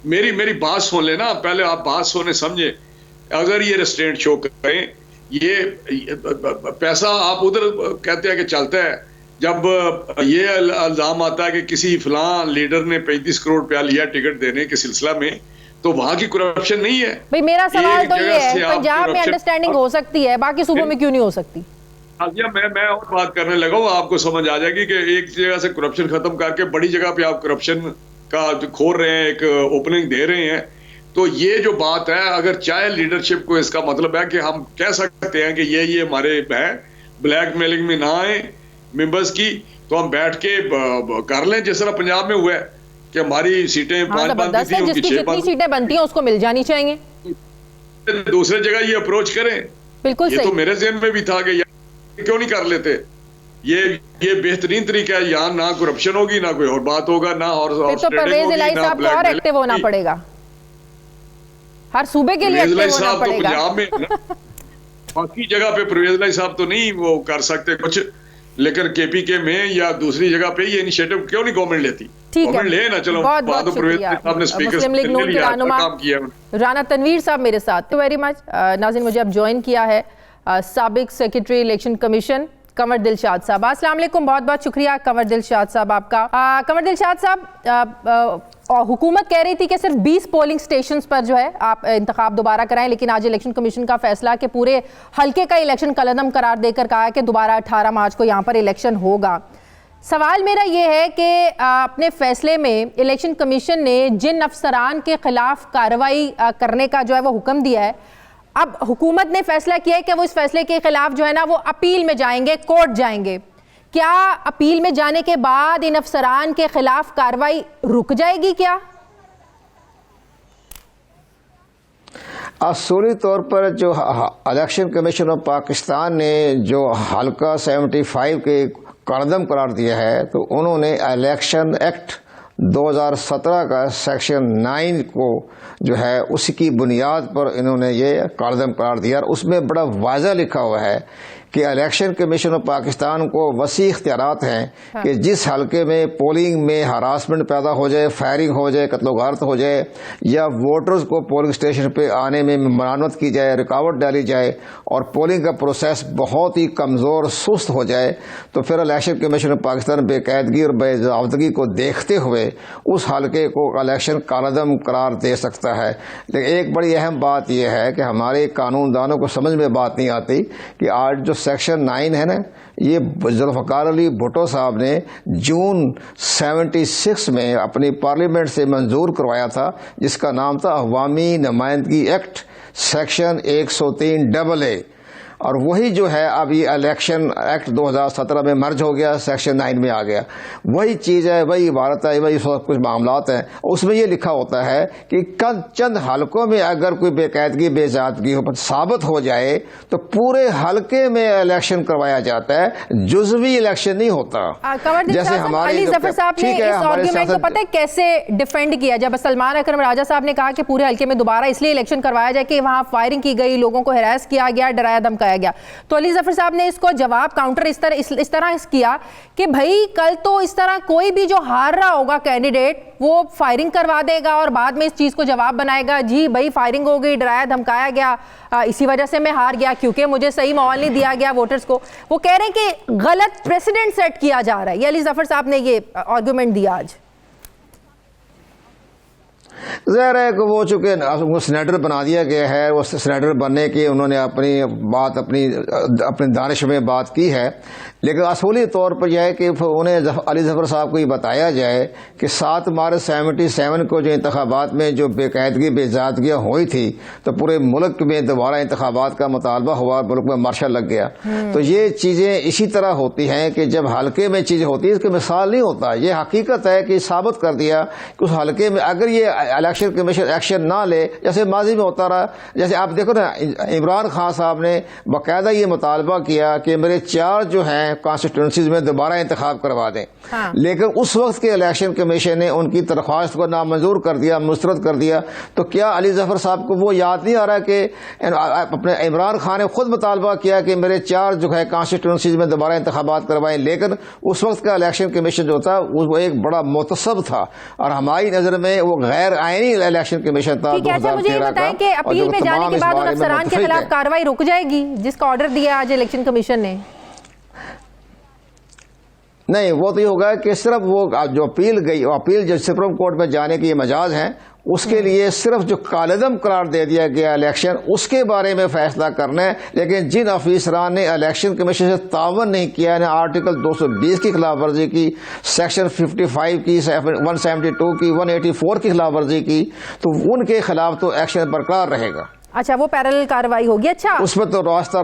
मेरी बात सुन लेना, पहले आप बात सुने समझे। अगर ये रिस्ट्रेंट शो करें, ये पैसा आप उधर कहते हैं कि चलता है, जब ये इल्जाम आता है कि किसी फलां लीडर ने 35 करोड़ रुपया लिया टिकट देने के सिलसिला में, तो वहां की करप्शन नहीं है। भाई मेरा सवाल तो ये है, पंजाब में अंडरस्टैंडिंग हो सकती है, बाकी सूबों में क्यों नहीं हो सकती? मैं और बात करने लगा हूं, आपको समझ आ जाएगी कि एक जगह से करप्शन खत्म करके बड़ी जगह पे आप करप्शन का खोल रहे हैं, एक ओपनिंग दे रहे हैं। तो ये जो बात है, अगर चाहे लीडरशिप को इसका मतलब है कि हम कह सकते हैं कि ये हमारे है, ब्लैकमेलिंग में ना आए मेंबर्स की, तो हम बैठ के कर लें जिस तरह पंजाब में हुआ है कि हमारी सीटें 5 बनती थी, उनकी 6 सीटें बनती हैं उसको मिल जानी चाहिए। दूसरे जगह ये अप्रोच करें। बिल्कुल ये सही। तो मेरे ज़हन में भी था कि क्यों नहीं कर लेते। ये बेहतरीन तरीका है, यहाँ ना करप्शन होगी, ना कोई और बात होगा, ना और तो परवेज इलाही साहब को और एक्टिव होना पड़ेगा, हर सूबे के लिए एक्टिव होना पड़ेगा। पंजाब में बाकी जगह पे परवेज इलाही साहब तो नहीं वो कर सकते कुछ, लेकिन केपीके में या दूसरी जगह पे ये इनिशिएटिव क्यों नहीं गवर्नमेंट लेती? गवर्नमेंट ले ना, चलो मुस्लिम लीग नून के रहनुमा राना तनवीर साहब मेरे साथ। वेरी मच नाज़रीन, मुझे अब ज्वाइन किया है साबिक secretary election commission Kanwar Dilshad साहब। अस्सलाम वालेकुम, बहुत बहुत शुक्रिया कंवर दिलशाद साहब आपका। कंवर दिलशाद साहब, हुकूमत कह रही थी कि सिर्फ 20 पोलिंग स्टेशंस पर जो है आप इंतखाब दोबारा कराएं, लेकिन आज इलेक्शन कमीशन का फैसला कि पूरे हल्के का इलेक्शन कलअदम करार देकर कहा है कि दोबारा 18 मार्च को यहाँ पर इलेक्शन होगा। सवाल मेरा ये है कि अपने फैसले में इलेक्शन कमीशन ने जिन अफसरान के खिलाफ कार्रवाई करने का जो है वो हुक्म दिया है, अब हुकूमत ने फैसला किया है कि वो इस फैसले के खिलाफ जो है ना वो अपील में जाएंगे, कोर्ट जाएंगे। क्या अपील में जाने के बाद इन अफसरान के खिलाफ कार्रवाई रुक जाएगी क्या? असूली तौर पर जो इलेक्शन कमीशन ऑफ पाकिस्तान ने जो हल्का 75 के कदम करार दिया है, तो उन्होंने इलेक्शन एक्ट 2017 का सेक्शन 9 को जो है उसकी बुनियाद पर इन्होंने ये कदम करार दिया। और उसमें बड़ा वाज़ह लिखा हुआ है कि इलेक्शन कमीशन ऑफ पाकिस्तान को वसी इख्तियारात हैं कि जिस हल्के में पोलिंग में हरासमेंट पैदा हो जाए, फायरिंग हो जाए, कत्लो-गारत हो जाए, या वोटर्स को पोलिंग स्टेशन पे आने में मनानत की जाए, रुकावट डाली जाए और पोलिंग का प्रोसेस बहुत ही कमज़ोर सुस्त हो जाए, तो फिर इलेक्शन कमीशन ऑफ पाकिस्तान बेकायदगी और बेज़ाब्तगी को देखते हुए उस हल्के को इलेक्शन कालअदम करार दे सकता है। लेकिन एक बड़ी अहम बात यह है कि हमारे कानूनदानों को समझ में बात नहीं आती कि आज जो सेक्शन 9 है ना, ये जुल्फ़िकार अली भुट्टो साहब ने जून 76 में अपनी पार्लियामेंट से मंजूर करवाया था, जिसका नाम था अवामी नुमाइंदगी एक्ट सेक्शन 103AA। और वही जो है अब ये इलेक्शन एक्ट 2017 में मर्ज हो गया, सेक्शन 9 में आ गया। वही चीज़ है, वही इबारत है, वही सब कुछ मामलात हैं। उसमें ये लिखा होता है कि चंद हलकों में अगर कोई बेकायदगी बेज़ाब्तगी साबित हो जाए तो पूरे हलके में इलेक्शन करवाया जाता है, जुज़वी इलेक्शन नहीं होता। जैसे हमारे अली ज़फ़र साहब ने इस आर्गुमेंट को पता है कैसे डिफेंड किया, जब सलमान अकरम राजा साहब ने कहा कि पूरे हलके में दोबारा इसलिए इलेक्शन करवाया जाए कि वहाँ फायरिंग की गई, लोगों को हैरास किया गया, डराया धमकाया गया। तो अली ज़फ़र साहब ने इसको जवाब काउंटर इस तरह किया कि भाई कल तो इस तरह कोई भी जो हार रहा होगा कैंडिडेट वो फायरिंग करवा देगा और बाद में इस चीज को जवाब बनाएगा, जी भाई फायरिंग हो गई, डराया धमकाया गया, इसी वजह से मैं हार गया क्योंकि मुझे सही माहौल नहीं दिया गया वोटर्स को। वो कह रहे हैं कि गलत प्रेसिडेंट सेट किया जा रहा है। ये अली ज़फ़र साहब ने ये आर्गुमेंट दिया आज। ज़ाहिर है कि वो चूँकि वो सेनेटर बना दिया गया है, वो सेनेटर बनने की उन्होंने अपनी दानिश में बात की है, लेकिन असूली तौर पर यह है कि उन्हें अली ज़फ़र साहब को ये बताया जाए कि 7 मार्च 77 को जो इंतखाबात में जो बेकायदगी बेज़ाब्तगियाँ हुई थी, तो पूरे मुल्क में दोबारा इंतखाबात का मुतालबा हुआ, मुल्क में मार्शल लग गया। तो ये चीज़ें इसी तरह होती हैं कि जब हल्के में चीज़ होती है, इसकी मिसाल नहीं होता, ये हकीकत है कि साबित कर दिया कि उस हल्के में अगर ये इलेक्शन कमीशन एक्शन ना ले, जैसे माजी में होता रहा। जैसे आप देखो ना, इमरान खान साहब ने बाकायदा ये मुतालबा किया कि मेरे 4 जो हैं कॉन्स्टिट्यूंसीज में दोबारा इंतखाब करवा दें, लेकिन उस वक्त के इलेक्शन कमीशन ने उनकी दरख्वास्त को नामंजूर कर दिया, मुस्तरद कर दिया। तो क्या अली ज़फ़र साहब को वो याद नहीं आ रहा कि अपने इमरान खान ने खुद मुतालबा किया कि मेरे 4 जो है कॉन्स्टिट्यूंसीज में दोबारा इंतखाबात करवाएं, लेकिन उस वक्त का इलेक्शन कमीशन जो था वो एक बड़ा मुतसब था और हमारी नज़र में वो गैर आईनी इलेक्शन कमीशन था। मुझे ये बताएं कि अपील में जाने के बाद उन अफसरान के खिलाफ कार्रवाई रुक जाएगी जिसका ऑर्डर दिया आज इलेक्शन कमीशन ने? नहीं, वो तो ये होगा कि सिर्फ वो जो अपील गई, अपील जो सुप्रीम कोर्ट में जाने की ये मजाज है, उसके लिए सिर्फ जो कालअदम करार दे दिया गया इलेक्शन, उसके बारे में फैसला करना है। लेकिन जिन अफीसरान ने इलेक्शन कमीशन से तावन नहीं किया, ने आर्टिकल 220 की खिलाफ वर्जी की, सेक्शन 55 की, 172 की, 184 की खिलाफ वर्जी की, तो उनके खिलाफ तो एक्शन बरकरार रहेगा। अच्छा, वो पैरेलल कार्रवाई होगी। अच्छा, उसमें तो रास्ता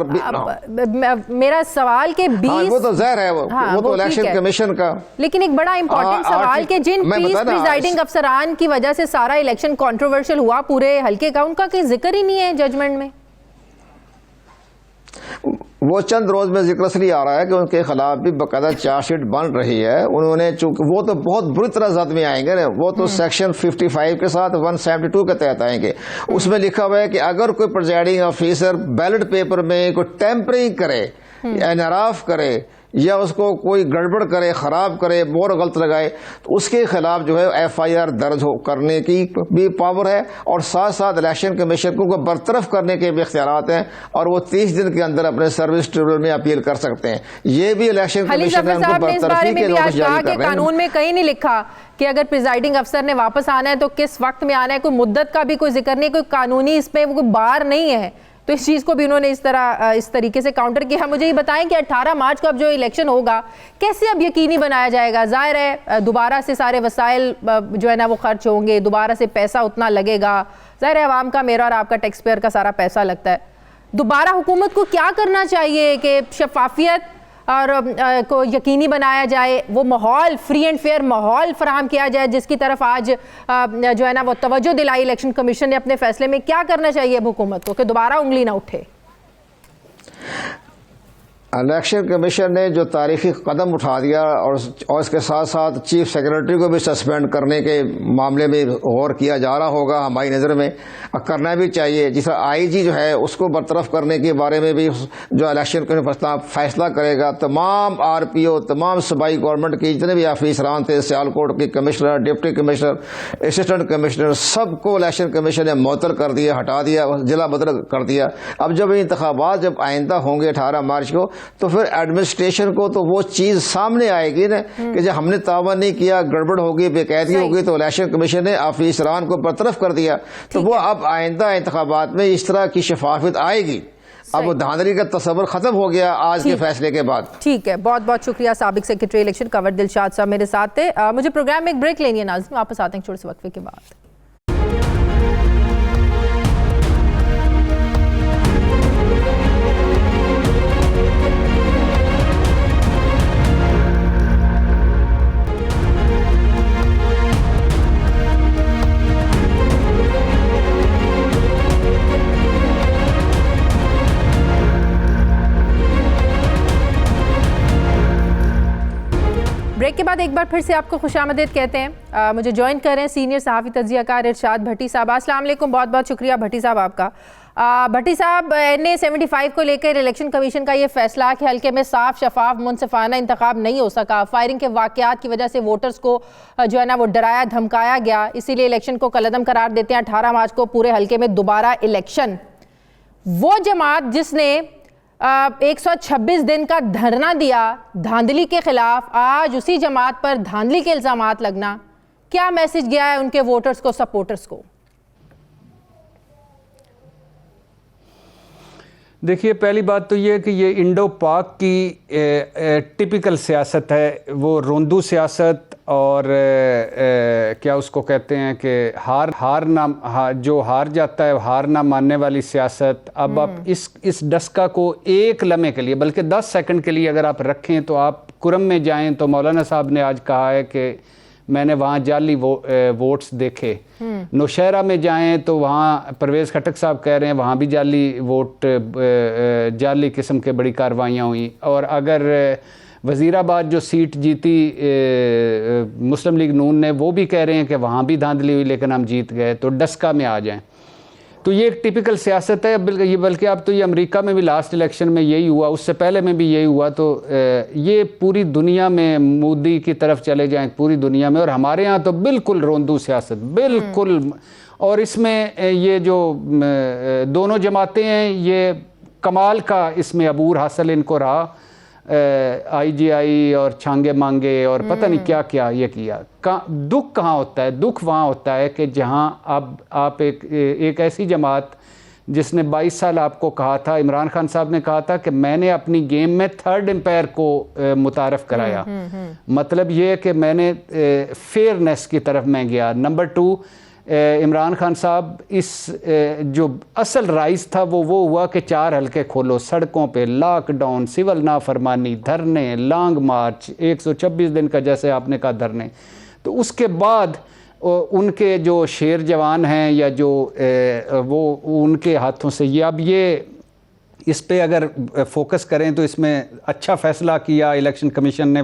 मेरा सवाल के 20 वो तो ज़ाहिर है, वो तो इलेक्शन कमीशन का। लेकिन एक बड़ा इंपॉर्टेंट सवाल कि जिन पीस प्रिजाइडिंग अफसरान की वजह से सारा इलेक्शन कंट्रोवर्शियल हुआ पूरे हल्के का, उनका कोई जिक्र ही नहीं है जजमेंट में। वो चंद रोज में जिक्र इसलिए आ रहा है कि उनके खिलाफ भी बाकायदा चार्जशीट बन रही है। उन्होंने चूंकि वो तो बहुत बुरी तरह जद में आएंगे ना, वो तो सेक्शन 55 के साथ 172 के तहत आएंगे। उसमें लिखा हुआ है कि अगर कोई प्रिजाइडिंग ऑफिसर बैलेट पेपर में कोई टेम्परिंग करे, एनराफ करे या उसको कोई गड़बड़ करे, खराब करे, मोहर गलत लगाए, तो उसके खिलाफ जो है FIR दर्ज करने की भी पावर है और साथ साथ इलेक्शन कमीशन को बरतरफ करने के भी इख्तियारात हैं और वो 30 दिन के अंदर अपने सर्विस ट्रिब्यूनल में अपील कर सकते हैं। ये भी इलेक्शन कमीशन ने उनको बरतरफी के नोटिस जारी कर रहे हैं। कानून में कहीं नहीं लिखा कि अगर प्रिजाइडिंग अफसर ने वापस आना है तो किस वक्त में आना है, कोई मुद्दत का भी कोई जिक्र नहीं, कोई कानूनी इसमें कोई बार नहीं है। तो इस चीज़ को भी उन्होंने इस तरीके से काउंटर किया। मुझे ये बताएं कि 18 मार्च को अब जो इलेक्शन होगा कैसे अब यकीनी बनाया जाएगा? जाहिर है दोबारा से सारे वसाइल जो है ना वो खर्च होंगे, दोबारा से पैसा उतना लगेगा, जाहिर है आवाम का, मेरा और आपका टैक्स पेयर का सारा पैसा लगता है। दोबारा हुकूमत को क्या करना चाहिए कि शफाफियत और को यकीनी बनाया जाए, वो माहौल, फ्री एंड फेयर माहौल फराहम किया जाए जिसकी तरफ आज जो है ना वो तवज्जो दिलाई इलेक्शन कमीशन ने अपने फैसले में? क्या करना चाहिए अब हुकूमत को कि दोबारा उंगली ना उठे? इलेक्शन कमीशन ने जो तारीखी कदम उठा दिया और इसके साथ साथ चीफ सेक्रेटरी को भी सस्पेंड करने के मामले में गौर किया जा रहा होगा हमारी नज़र में, और करना भी चाहिए। जिस आईजी जो है उसको बरतरफ करने के बारे में भी जो इलेक्शन कमीशन फैसला करेगा, तमाम आरपीओ, तमाम सूबाई गवर्नमेंट के जितने भी ऑफिसरान थे, सियालकोट के commissioner, deputy commissioner, assistant commissioner, सबको इलेक्शन कमीशन ने मुअत्तल कर दिया, हटा दिया, जिला बदल कर दिया। अब जब इंतखाबात जब आइंदा होंगे 18 मार्च को, तो फिर एडमिनिस्ट्रेशन को तो वो चीज सामने आएगी ना कि जब हमने तावन नहीं किया, गड़बड़ होगी, बेकायदगी होगी, तो इलेक्शन कमीशन ने ऑफिसरान को बरतरफ कर दिया। तो वो अब आइंदा इंतखाबात में इस तरह की शफाफियत आएगी। अब वो धांधली का तस्वर खत्म हो गया आज के फैसले के बाद। ठीक है, बहुत बहुत शुक्रिया। साबिक सेक्रेटरी इलेक्शन कंवर दिलशाद साहब मेरे साथ थे। मुझे प्रोग्राम में एक ब्रेक लेनी है नाज़रीन, वापस आते हैं छोटे से वक्फे के बाद। ब्रेक के बाद एक बार फिर से आपको खुशामदीद कहते हैं। मुझे ज्वाइन कर रहे हैं सीनियर सहाफ़ी तज्ज़ियाकार इरशाद भट्टी साहब। अस्सलाम वालेकुम, बहुत बहुत शुक्रिया भट्टी साहब आपका। भट्टी साहब, NA 75 को लेकर इलेक्शन कमीशन का ये फैसला कि हल्के में साफ, शफाफ, मुनसिफाना इंतखाब नहीं हो सका, फायरिंग के वाक़यात की वजह से वोटर्स को जो है ना वो डराया धमकाया गया, इसीलिए इलेक्शन को कलअदम करार देते हैं 18 मार्च को पूरे हल्के में दोबारा इलेक्शन। वो जमात जिसने 126 दिन का धरना दिया धांधली के खिलाफ, आज उसी जमात पर धांधली के इल्जामात लगना, क्या मैसेज गया है उनके वोटर्स को, सपोर्टर्स को? देखिए, पहली बात तो ये कि ये इंडो पाक की टिपिकल सियासत है, वो रोंदू सियासत, और क्या उसको कहते हैं कि जो हार जाता है हार ना मानने वाली सियासत। अब आप इस डस्का को एक लम्हे के लिए, बल्कि 10 सेकंड के लिए अगर आप रखें तो आप कुरम में जाएं तो मौलाना साहब ने आज कहा है कि मैंने वहाँ जाली वोट्स देखे। नौशहरा में जाएं तो वहाँ परवेज़ खटक साहब कह रहे हैं वहाँ भी जाली वोट, जाली किस्म के बड़ी कार्रवाइयाँ हुई। और अगर वज़ीराबाद जो सीट जीती मुस्लिम लीग नून ने, वो भी कह रहे हैं कि वहाँ भी धांधली हुई लेकिन हम जीत गए। तो डस्का में आ जाएं तो ये एक टिपिकल सियासत है। बल्कि अब तो ये अमेरिका में भी लास्ट इलेक्शन में यही हुआ, उससे पहले में भी यही हुआ। तो ये पूरी दुनिया में मोदी की तरफ चले जाएं, पूरी दुनिया में, और हमारे यहाँ तो बिल्कुल रोंदू सियासत, बिल्कुल। और इसमें ये जो दोनों जमातें हैं, ये कमाल का इसमें अबूर हासिल इनको रहा। IGI और छांगे मांगे और पता नहीं क्या क्या ये किया। दुख कहाँ होता है? दुख वहाँ होता है कि जहाँ अब आप एक ऐसी जमात जिसने 22 साल आपको कहा था, इमरान खान साहब ने कहा था कि मैंने अपनी गेम में थर्ड एम्पायर को मुतारफ़ कराया। मतलब ये है कि मैंने फेयरनेस की तरफ मैं गया। नंबर 2, इमरान खान साहब इस जो असल राइज था वो हुआ कि 4 हल्के खोलो, सड़कों पे लॉकडाउन, सिविल नाफरमानी, धरने, लॉन्ग मार्च, 126 दिन का जैसे आपने कहा धरने। तो उसके बाद उनके जो शेर जवान हैं या जो वो उनके हाथों से ये इस पे अगर फोकस करें तो इसमें अच्छा फ़ैसला किया इलेक्शन कमीशन ने।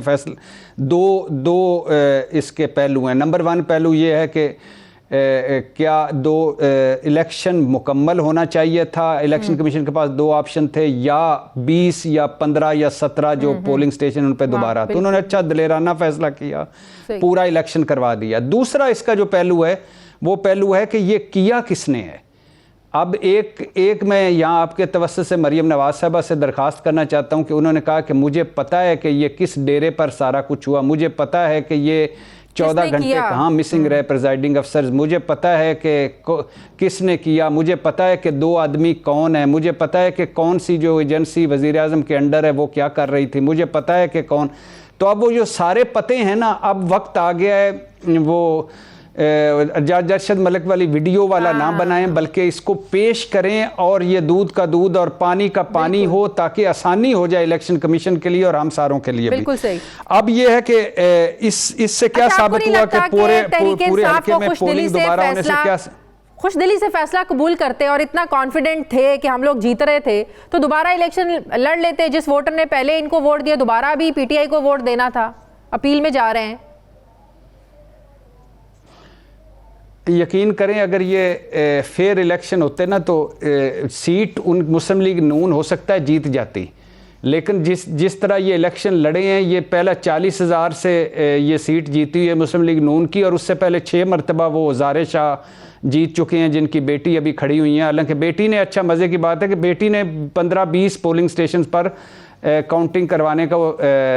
दो इसके पहलू हैं। नंबर 1 पहलू ये है कि क्या 2 इलेक्शन मुकम्मल होना चाहिए था। इलेक्शन कमीशन के पास 2 ऑप्शन थे, या 20 या 15 या 17 जो पोलिंग स्टेशन उन पे दोबारा। तो उन्होंने अच्छा दलेराना फैसला किया, पूरा इलेक्शन करवा दिया। दूसरा इसका जो पहलू है वो पहलू है कि ये किया किसने है। अब एक मैं यहाँ आपके तवस्सुत से मरियम नवाज साहबा से दरख्वास्त करना चाहता हूँ कि उन्होंने कहा कि मुझे पता है कि ये किस डेरे पर सारा कुछ हुआ, मुझे पता है कि ये 14 किसने घंटे किया? कहाँ मिसिंग रहे प्रिजाइडिंग अफसर। मुझे पता है कि किसने किया, मुझे पता है कि 2 आदमी कौन है, मुझे पता है कि कौन सी जो एजेंसी वज़ीर आज़म के अंडर है वो क्या कर रही थी, मुझे पता है कि कौन। तो अब वो जो सारे पते हैं ना, अब वक्त आ गया है वो जज अरशद मलिक वाली वीडियो वाला ना बनाएं, बल्कि इसको पेश करें और ये दूध का दूध और पानी का पानी हो, ताकि आसानी हो जाए इलेक्शन कमीशन के लिए और हम सारों के लिए बिल्कुल भी। सही। अब ये है कि इससे क्या साबित हुआ कि पूरे हल्के में पोलिंग दोबारा होने से क्या खुश दिली से फैसला कबूल करते और इतना कॉन्फिडेंट थे कि हम लोग जीत रहे थे, तो दोबारा इलेक्शन लड़ लेते। जिस वोटर ने पहले इनको वोट दिया, दोबारा भी पीटीआई को वोट देना था। अपील में जा रहे हैं। यकीन करें, अगर ये फेयर इलेक्शन होते ना तो सीट उन मुस्लिम लीग नून हो सकता है जीत जाती, लेकिन जिस तरह ये इलेक्शन लड़े हैं, ये पहला 40,000 से ये सीट जीती हुई है मुस्लिम लीग नून की, और उससे पहले 6 मरतबा वो ज़ारे शाह जीत चुके हैं, जिनकी बेटी अभी खड़ी हुई हैं। हालांकि बेटी ने, अच्छा मज़े की बात है कि बेटी ने 15-20 पोलिंग स्टेशन पर काउंटिंग करवाने का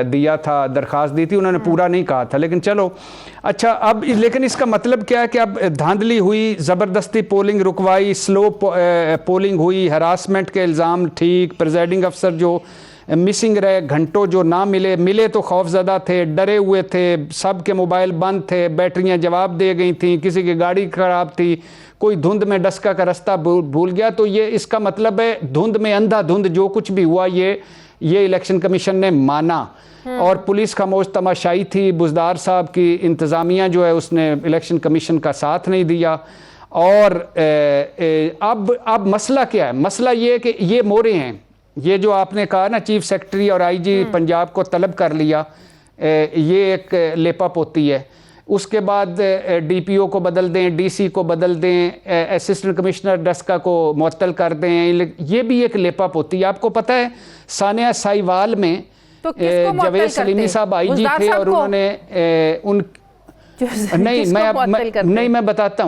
दिया था, दरख्वास्त दी थी, उन्होंने पूरा नहीं कहा था, लेकिन चलो अच्छा। अब लेकिन इसका मतलब क्या है कि अब धांधली हुई, ज़बरदस्ती पोलिंग रुकवाई, स्लो पोलिंग हुई, हरासमेंट के इल्ज़ाम, ठीक, प्रिजाइडिंग अफसर जो मिसिंग रहे, घंटों जो ना मिले तो खौफजदा थे, डरे हुए थे, सब के मोबाइल बंद थे, बैटरियां जवाब दे गई थी, किसी की गाड़ी ख़राब थी, कोई धुंध में डस्का का रास्ता भूल गया। तो ये इसका मतलब है धुंध में अंधाधुंध जो कुछ भी हुआ ये इलेक्शन कमीशन ने माना। और पुलिस खामोश तमाशाई थी, बुज़दार साहब की इंतज़ामिया जो है उसने इलेक्शन कमीशन का साथ नहीं दिया। और अब मसला क्या है? मसला ये है कि ये मोरे हैं, ये जो आपने कहा ना चीफ सेक्रेटरी और आईजी पंजाब को तलब कर लिया, ये एक लेपा पोती है। उसके बाद डीपीओ को बदल दें, डीसी को बदल दें, असिस्टेंट कमिश्नर डस्का को मुअत्तल कर दें, ये भी एक लेपा पोती है। आपको पता है सानिया साहिवाल में तो जवेद सलीमी साहब आईजी थे और उन्होंने मैं बताता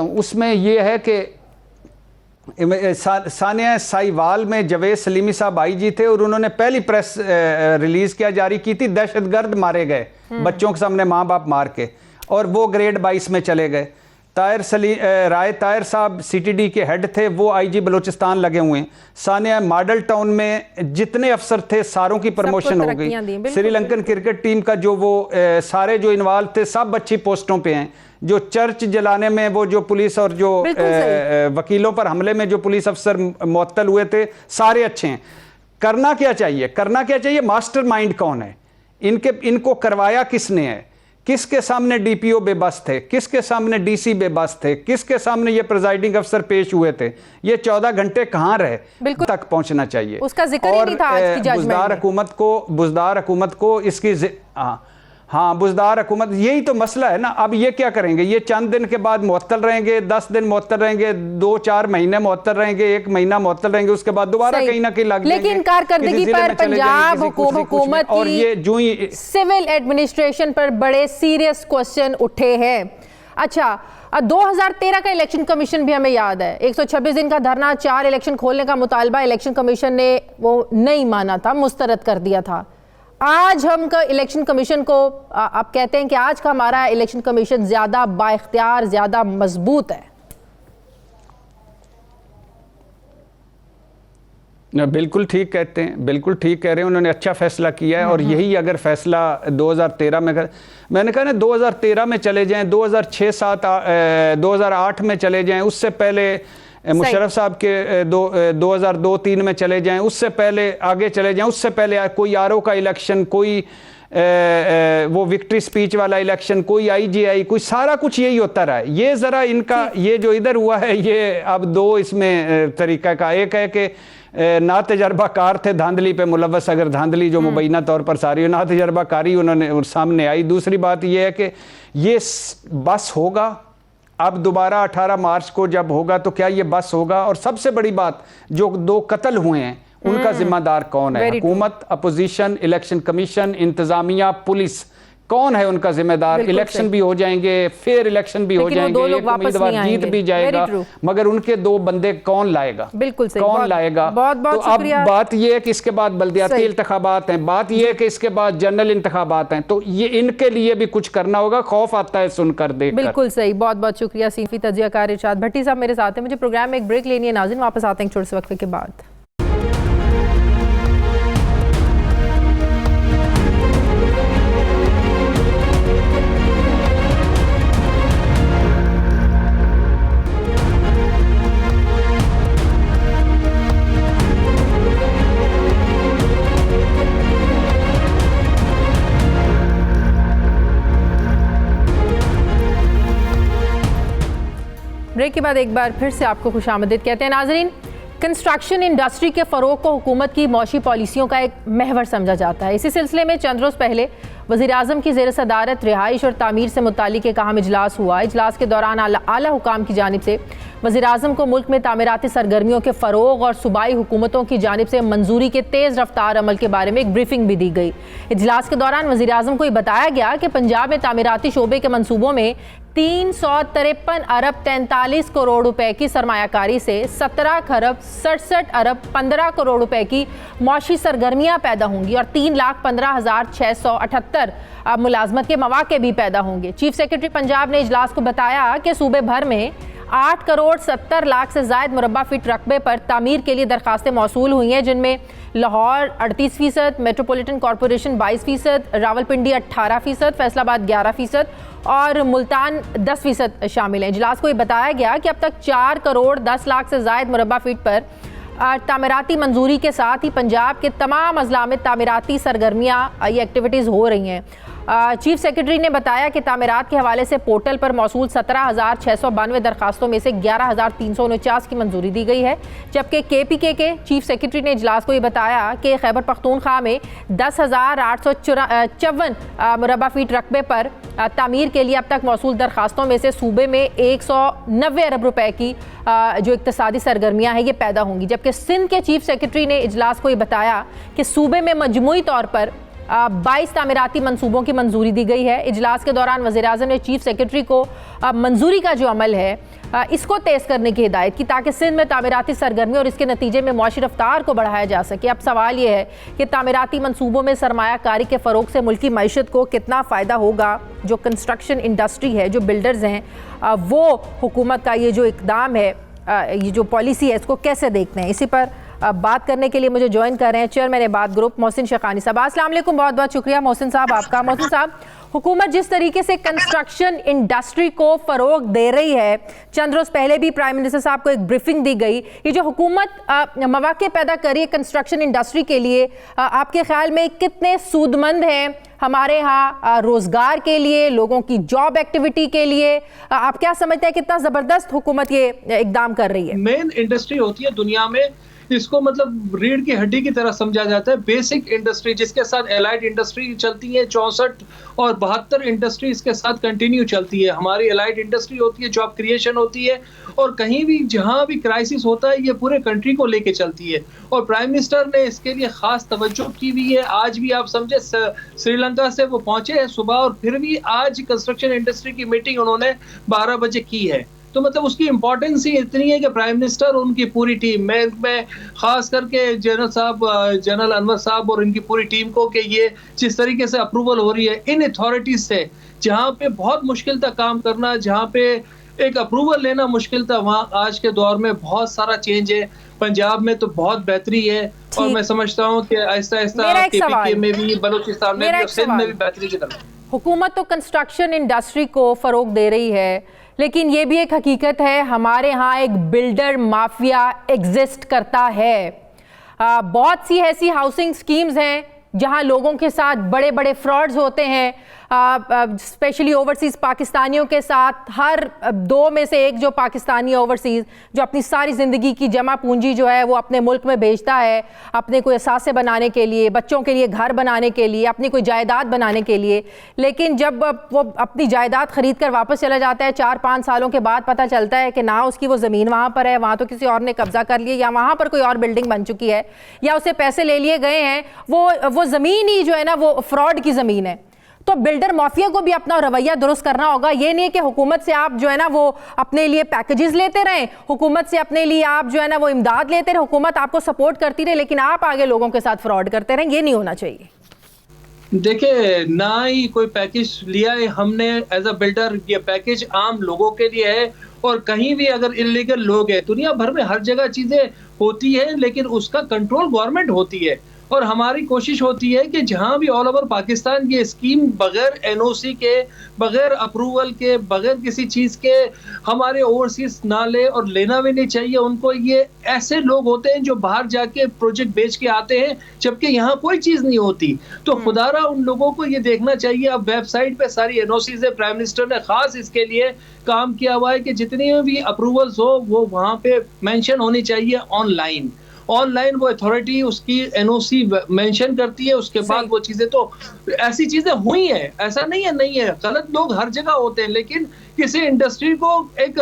हूँ उसमें यह है कि सानिया साहिवाल में जवेद सलीमी साहब आईजी थे और उन्होंने पहली प्रेस रिलीज क्या जारी की थी, दहशतगर्द मारे गए बच्चों के सामने, माँ बाप मार के, और वो ग्रेड 22 में चले गए। राय ताहिर साहब सीटीडी के हेड थे, वो आईजी बलूचिस्तान लगे हुए हैं। सानिया मॉडल टाउन में जितने अफसर थे सारों की प्रमोशन हो गई। श्रीलंकन क्रिकेट टीम का जो वो सारे जो इन्वॉल्व थे सब अच्छी पोस्टों पे हैं। जो चर्च जलाने में वो जो पुलिस और जो वकीलों पर हमले में जो पुलिस अफसर मुअत्तल हुए थे सारे अच्छे हैं। करना क्या चाहिए? मास्टरमाइंड कौन है? इनको करवाया किसने है? किसके सामने डीपीओ बेबस थे? किसके सामने डीसी बेबस थे? किसके सामने ये प्रिजाइडिंग अफसर पेश हुए थे? ये 14 घंटे कहाँ रहे? तक पहुंचना चाहिए। उसका जिक्र ही नहीं था आज की जजमेंट में। बुज़दार हुकूमत को इसकी बुज़दार हुकूमत, यही तो मसला है ना। अब ये क्या करेंगे? ये चंद दिन के बाद मुअत्तल रहेंगे, 10 दिन मुअत्तल रहेंगे, 2-4 महीने मुअत्तल रहेंगे, 1 महीना मुअत्तल रहेंगे, उसके बाद दोबारा कहीं ना कहीं लग जाएंगे। लेकिन कारकर्दगी पर पंजाब हुकूमत की सिविल एडमिनिस्ट्रेशन पर बड़े सीरियस क्वेश्चन उठे हैं। अच्छा, 2013 का इलेक्शन कमीशन भी हमें याद है, 126 दिन का धरना, 4 इलेक्शन खोलने का मुतालबा इलेक्शन कमीशन ने वो नहीं माना था, मुस्तरद कर दिया था। आज हम का इलेक्शन कमीशन को आप कहते हैं कि आज का हमारा इलेक्शन कमीशन ज्यादा बाइख्तियार, ज्यादा मजबूत है। बिल्कुल ठीक कहते हैं, बिल्कुल ठीक कह रहे हैं, उन्होंने अच्छा फैसला किया है। और यही अगर फैसला 2013 में मैंने कहा ना 2013 में चले जाएं, 2008 में चले जाएं, उससे पहले मुशर्रफ साहब के 2002-3 में चले जाएं, उससे पहले आगे चले जाएं, उससे पहले कोई आरओ का इलेक्शन, कोई वो विक्ट्री स्पीच वाला इलेक्शन, कोई आईजीआई, कोई सारा कुछ यही होता रहा है। ये ज़रा इनका ये जो इधर हुआ है, ये अब 2 इसमें तरीका का, एक है कि ना तजर्बाकार थे धांधली पे मुलव्वस, अगर धांधली जो मुबैना तौर पर सारी हो, ना तजर्बाकारी उन्होंने सामने आई। दूसरी बात ये है कि ये बस होगा अब दोबारा 18 मार्च को जब होगा तो क्या ये बस होगा? और सबसे बड़ी बात, जो 2 कत्ल हुए हैं उनका जिम्मेदार कौन है? हुकूमत, अपोजिशन, इलेक्शन कमीशन, इंतजामिया, पुलिस, कौन है उनका जिम्मेदार? इलेक्शन भी हो जाएंगे, फेयर इलेक्शन भी हो जाएंगे, एक उम्मीदवार जीत भी जाएगा, मगर उनके दो बंदे कौन लाएगा? बिल्कुल सही, कौन लाएगा? तो अब बात यह है कि इसके बाद बल्दियाती इंतखाबात हैं, बात यह है कि इसके बाद जनरल इंतखाबात हैं, तो ये इनके लिए भी कुछ करना होगा। खौफ आता है सुनकर, देखकर। बिल्कुल सही, बहुत बहुत शुक्रिया सीफी तजियाकार इरशाद भट्टी साहब मेरे साथ हैं। मुझे प्रोग्राम में एक ब्रेक लेनी है नाज़रीन, वापस आते हैं छोटे से वक्फे के बाद। ब्रेक के बाद एक बार फिर से आपको खुशामदीद कहते हैं नाजरीन। कंस्ट्रक्शन इंडस्ट्री के फ़रोग को हुकूमत की मौशी पॉलिसियों का एक महवर समझा जाता है। इसी सिलसिले में चंद रोज़ पहले वज़ीर-ए-आज़म की ज़ेर सदारत रिहाइश और तामीर से मुतालिक एक अहम इजलास हुआ। इजलास के दौरान आला हुकाम की जानिब से वज़ीर-ए-आज़म को मुल्क में तामीराती सरगर्मियों के फ़रोग और सूबाई हुकूमतों की जानिब से मंजूरी के तेज़ रफ्तार अमल के बारे में एक ब्रीफिंग भी दी गई। इजलास के दौरान वज़ीर-ए-आज़म को ये बताया गया कि पंजाब में तामीराती शोबे के मनसूबों में 353 अरब 43 करोड़ रुपए की सरमायाकारी से 17 खरब 67 अरब 15 करोड़ रुपए की मौशी सरगर्मियां पैदा होंगी और 3,15,678 मुलाजमत के मौके भी पैदा होंगे। चीफ सेक्रेटरी पंजाब ने इजलास को बताया कि सूबे भर में 8 करोड़ 70 लाख से ज़ायद मुरब्बा फीट रकबे पर तामीर के लिए दरखास्तें मौसूल हुई हैं, जिनमें लाहौर 38%, मेट्रोपॉलिटन कॉरपोरेशन 22%, रावलपिंडी 18%, फैसलाबाद 11% और मुल्तान 10% शामिल हैं। इजलास को ये बताया गया कि अब तक 4 करोड़ 10 लाख से ज़ायद मुरब्बा फीट पर तामीराती मंजूरी के साथ ही पंजाब के तमाम अजला में तामीराती सरगर्मियाँ ये एक्टिविटीज़ हो रही हैं। चीफ सेक्रेटरी ने बताया कि तामीरात के हवाले से पोर्टल पर मौसूल 17,692 दरखास्तों में से 11,349 की मंजूरी दी गई है, जबकि KPK के चीफ सेक्रेटरी ने इजलास को ये बताया कि खैबर पख्तूनख्वा में 10,854 मुरब्बा फीट रकबे पर तामीर के लिए अब तक मौसूल दरखास्तों में से सूबे में 190 अरब रुपए की जो इक्तसादी सरगर्मियाँ हैं ये पैदा होंगी। जबकि सिंध के चीफ सेक्रेटरी ने इजलास को ये बताया कि सूबे में मजमूई तौर पर 22 तामीराती मंसूबों की मंजूरी दी गई है। इजलास के दौरान वज़ीर-ए-आज़म ने चीफ सेक्रेटरी को मंजूरी का जो अमल है इसको तेज़ करने की हिदायत की ताकि सिंध में तामीराती सरगर्मी और इसके नतीजे में मौशी रफ्तार को बढ़ाया जा सके। अब सवाल ये है कि तामीराती मंसूबों में सरमायाकारी के फ़रोग से मुल्की मईशत को कितना फ़ायदा होगा। जो कंस्ट्रक्शन इंडस्ट्री है, जो बिल्डर्स हैं, वो हुकूमत का ये जो इक़दाम है, ये जो पॉलिसी है, इसको कैसे देखते हैं। इसी पर बात करने के लिए मुझे ज्वाइन कर रहे हैं चेयरमैन इबाद ग्रुप मोहसिन शकानी साहब। अस्सलाम वालेकुम, बहुत बहुत शुक्रिया मोहसिन साहब आपका। मोहसिन साहब, हुकूमत जिस तरीके से कंस्ट्रक्शन इंडस्ट्री को फ़रोग दे रही है, चंद रोज़ पहले भी प्राइम मिनिस्टर साहब को एक ब्रीफिंग दी गई, ये जो हुकूमत मौके पैदा कर रही है कंस्ट्रक्शन इंडस्ट्री के लिए, आपके ख्याल में कितने सूदमंद हैं हमारे यहाँ रोज़गार के लिए, लोगों की जॉब एक्टिविटी के लिए? आप क्या समझते हैं कितना ज़बरदस्त हुकूमत ये इकदाम कर रही है? मेन इंडस्ट्री होती है दुनिया में, इसको मतलब रीढ़ की हड्डी की तरह समझा जाता है। बेसिक इंडस्ट्री जिसके साथ एलाइड इंडस्ट्री चलती है, 64 और 72 इंडस्ट्री इसके साथ कंटिन्यू चलती है। हमारी एलाइड इंडस्ट्री होती है, जॉब क्रिएशन होती है और कहीं भी जहां भी क्राइसिस होता है ये पूरे कंट्री को लेके चलती है। और प्राइम मिनिस्टर ने इसके लिए खास तवज्जो की हुई है। आज भी आप समझे श्रीलंका से वो पहुंचे हैं सुबह और फिर भी आज कंस्ट्रक्शन इंडस्ट्री की मीटिंग उन्होंने 12 बजे की है। तो मतलब उसकी इम्पोर्टेंस ही इतनी है कि प्राइम मिनिस्टर और उनकी पूरी टीम, मैं खास करके जनरल अनवर साहब और इनकी पूरी टीम को कि ये जिस तरीके से अप्रूवल हो रही है इन अथॉरिटीज से, जहाँ पे बहुत मुश्किल था काम करना, जहाँ पे एक अप्रूवल लेना मुश्किल था, वहाँ आज के दौर में बहुत सारा चेंज है। पंजाब में तो बहुत बेहतरी है और मैं समझता हूँ कि आहिस्ता आहिस्ता KPK में भी, बलूचिस्तान में भी और सिंध में भी बेहतरी की तरफ। हुकूमत तो कंस्ट्रक्शन इंडस्ट्री को फ़रोग दे रही है, लेकिन ये भी एक हकीकत है हमारे यहाँ एक बिल्डर माफिया एग्जिस्ट करता है। बहुत सी ऐसी हाउसिंग स्कीम्स हैं जहाँ लोगों के साथ बड़े बड़े फ्रॉड्स होते हैं, स्पेशली ओवरसीज़ पाकिस्तानियों के साथ। हर 2 में से एक जो पाकिस्तानी ओवरसीज़ जो अपनी सारी ज़िंदगी की जमा पूंजी जो है वो अपने मुल्क में भेजता है, अपने कोई असासे बनाने के लिए, बच्चों के लिए घर बनाने के लिए, अपनी कोई जायदाद बनाने के लिए, लेकिन जब वो अपनी जायदाद ख़रीद कर वापस चला जाता है 4-5 सालों के बाद पता चलता है कि ना उसकी वो ज़मीन वहाँ पर है, वहाँ तो किसी और ने कब्ज़ा कर लिया, या वहाँ पर कोई और बिल्डिंग बन चुकी है, या उसे पैसे ले लिए गए हैं, वो ज़मीन ही जो है ना वो फ्रॉड की ज़मीन है। तो बिल्डर माफिया को भी अपना रवैया दुरुस्त करना होगा। ये नहीं है कि हुकूमत से आप जो है ना वो अपने लिए पैकेजेस लेते रहें, हुकूमत से अपने लिए आप जो है ना वो इमदाद लेते रहे, हुकूमत आपको सपोर्ट करती रहे, लेकिन आप आगे लोगों के साथ फ्रॉड करते रहें। ये नहीं होना चाहिए। देखिए, ना ही कोई पैकेज लिया है हमने एज अ बिल्डर, ये पैकेज आम लोगों के लिए है। और कहीं भी अगर इलीगल लोग हैं, दुनिया भर में हर जगह चीजें होती है, लेकिन उसका कंट्रोल गवर्नमेंट होती है। और हमारी कोशिश होती है कि जहां भी ऑल ओवर पाकिस्तान ये स्कीम बगैर एनओसी के, बगैर अप्रूवल के, बगैर किसी चीज के हमारे ओवरसीज ना ले, और लेना भी नहीं चाहिए उनको। ये ऐसे लोग होते हैं जो बाहर जाके प्रोजेक्ट बेच के आते हैं, जबकि यहाँ कोई चीज नहीं होती। तो खुदारा उन लोगों को ये देखना चाहिए। अब वेबसाइट पे सारी एनओसीज है, प्राइम मिनिस्टर ने खास इसके लिए काम किया हुआ है कि जितनी भी अप्रूवल्स हो वो वहां पे मेंशन होनी चाहिए ऑनलाइन। वो अथॉरिटी उसकी एनओसी मेंशन करती है, उसके बाद वो चीजें, तो ऐसी चीजें हुई हैं, ऐसा नहीं है। गलत लोग हर जगह होते हैं, लेकिन किसी इंडस्ट्री को एक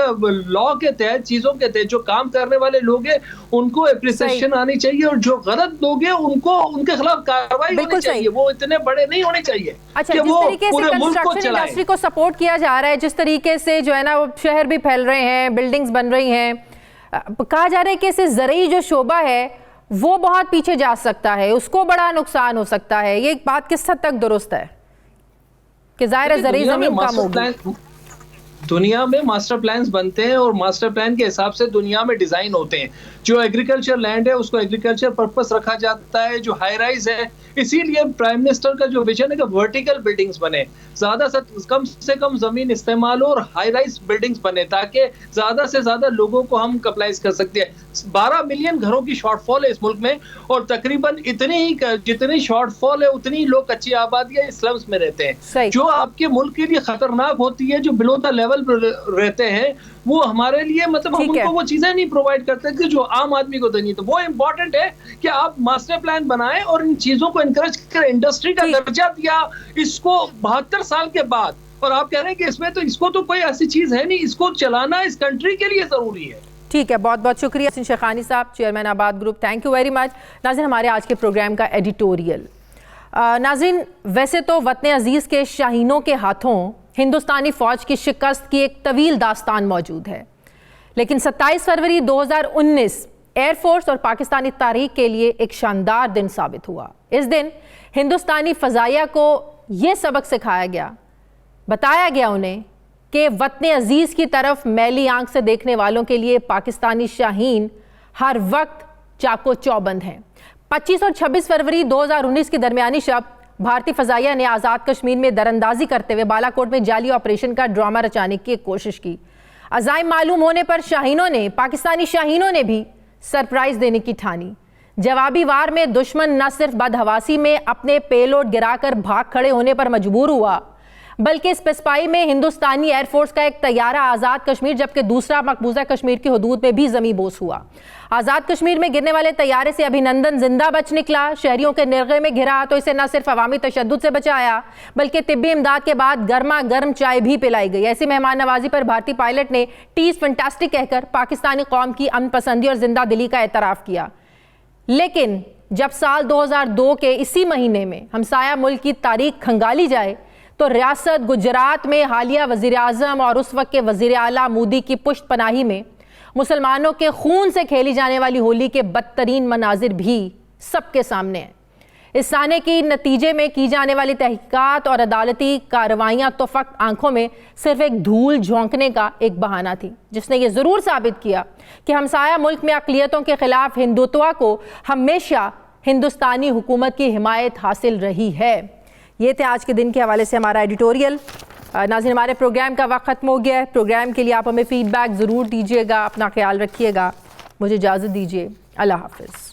लॉ के तहत, चीजों के तहत जो काम करने वाले लोग हैं उनको एप्रिसिएशन आनी चाहिए, और जो गलत लोग हैं उनको उनके खिलाफ कार्रवाई होनी चाहिए। वो इतने बड़े नहीं होने चाहिए। अच्छा, जिस तरीके से कंस्ट्रक्शन इंडस्ट्री को सपोर्ट किया जा रहा है, जिस तरीके से जो है ना वो शहर भी फैल रहे हैं, बिल्डिंग्स बन रही हैं, कहा जा रहा है कि इससे ज़रूरी जो शोबा है वो बहुत पीछे जा सकता है, उसको बड़ा नुकसान हो सकता है। ये बात किस हद तक दुरुस्त है कि ज़ाहिर है ज़रूरी ज़मीन कम होगी? दुनिया में मास्टर प्लान्स बनते हैं, और मास्टर प्लान के हिसाब से दुनिया में डिजाइन होते हैं। जो एग्रीकल्चर लैंड है उसको एग्रीकल्चर पर्पस रखा जाता है। जो हाई राइज है, इसीलिए प्राइम मिनिस्टर का जो विजन है कि वर्टिकल बिल्डिंग्स बने, ज्यादा से कम जमीन इस्तेमाल हो और हाई राइज बिल्डिंग्स बने, ताकि ज्यादा से ज्यादा लोगों को हम कप्लाइज कर सकते हैं। 12 मिलियन घरों की शॉर्टफॉल है इस मुल्क में, और तकरीबन जितनी शॉर्टफॉल है उतनी लोग कच्ची आबादी स्लम्स में रहते हैं, जो आपके मुल्क के लिए खतरनाक होती है। जो बिलो द लेवल रहते हैं वो हमारे लिए, मतलब हम उनको वो चीजें नहीं प्रोवाइड करते कि जो आम आदमी को देनी। तो वो इम्पोर्टेंट है कि आप मास्टर प्लान बनाएं और इन चीजों को एनकरेज करें। इंडस्ट्री का दर्जा दिया इसको 72 साल के बाद, और आप कह रहे हैं कि इसमें तो इसको तो कोई ऐसी चीज है नहीं, इसको चलाना इस कंट्री के लिए जरूरी है। ठीक है, बहुत बहुत शुक्रिया यासीन शेखानी साहब, चेयरमैन आबाद group, thank you very much. नाज़रीन, हमारे आज के प्रोग्राम का एडिटोरियल। नाज़रीन, वैसे तो वतन अजीज़ के शाहीनों के हाथों हिंदुस्तानी फ़ौज की शिकस्त की एक तवील दास्तान मौजूद है, लेकिन 27 फरवरी 2019 एयरफोर्स और पाकिस्तानी तारीख के लिए एक शानदार दिन साबित हुआ। इस दिन हिंदुस्तानी फ़ज़ाइया को ये सबक सिखाया गया, बताया गया उन्हें कि वतन अजीज़ की तरफ मैली आंख से देखने वालों के लिए पाकिस्तानी शाहीन हर वक्त चाको चौबंद हैं। 25 और 26 फरवरी 2019 की दरमियानी शब भारतीय फ़ज़ाइया ने आज़ाद कश्मीर में दरअंदाजी करते हुए बालाकोट में जाली ऑपरेशन का ड्रामा रचाने की कोशिश की। अज़ाइम मालूम होने पर पाकिस्तानी शाहीनों ने भी सरप्राइज़ देने की ठानी। जवाबी वार में दुश्मन न सिर्फ बदहवासी में अपने पेलोड गिराकर भाग खड़े होने पर मजबूर हुआ, बल्कि इस पिस्पाई में हिंदुस्तानी एयरफोर्स का एक तैयारा आज़ाद कश्मीर जबकि दूसरा मकबूजा कश्मीर की हदूद में भी ज़मी बोस हुआ। आज़ाद कश्मीर में गिरने वाले तैयारे से अभिनंदन जिंदा बच निकला। शहरियों के निर्गे में घिरा तो इसे न सिर्फ अवामी तशद्दुद से बचाया, बल्कि तिब्बी इमदाद के बाद गर्मा गर्म चाय भी पिलाई गई। ऐसी मेहमान नवाजी पर भारतीय पायलट ने टीज फंटास्टिक कहकर पाकिस्तानी कौम की अमन पसंदी और जिंदा दिली का एतराफ़ किया। लेकिन जब साल 2002 के इसी महीने में हमसाया मुल्क की तारीख खंगाली जाए तो रियासत गुजरात में हालिया वज़ीर आज़म और उस वक्त के वज़ीर आला मोदी की पुष्ट पनाही में मुसलमानों के खून से खेली जाने वाली होली के बदतरीन मनाजिर भी सबके सामने हैं। इस साने की नतीजे में की जाने वाली तहकीकात और अदालती कार्रवाइयाँ तो फ़क्त आंखों में सिर्फ एक धूल झोंकने का एक बहाना थी, जिसने ये ज़रूर साबित किया कि हमसाया मुल्क में अक़लियतों के ख़िलाफ़ हिंदुत्व को हमेशा हिंदुस्तानी हुकूमत की हिमायत हासिल रही है। ये थे आज के दिन के हवाले से हमारा एडिटोरियल। नाज़रीन, हमारे प्रोग्राम का वक्त ख़त्म हो गया है। प्रोग्राम के लिए आप हमें फ़ीडबैक ज़रूर दीजिएगा। अपना ख्याल रखिएगा। मुझे इजाज़त दीजिए। अल्लाह हाफ़िज़।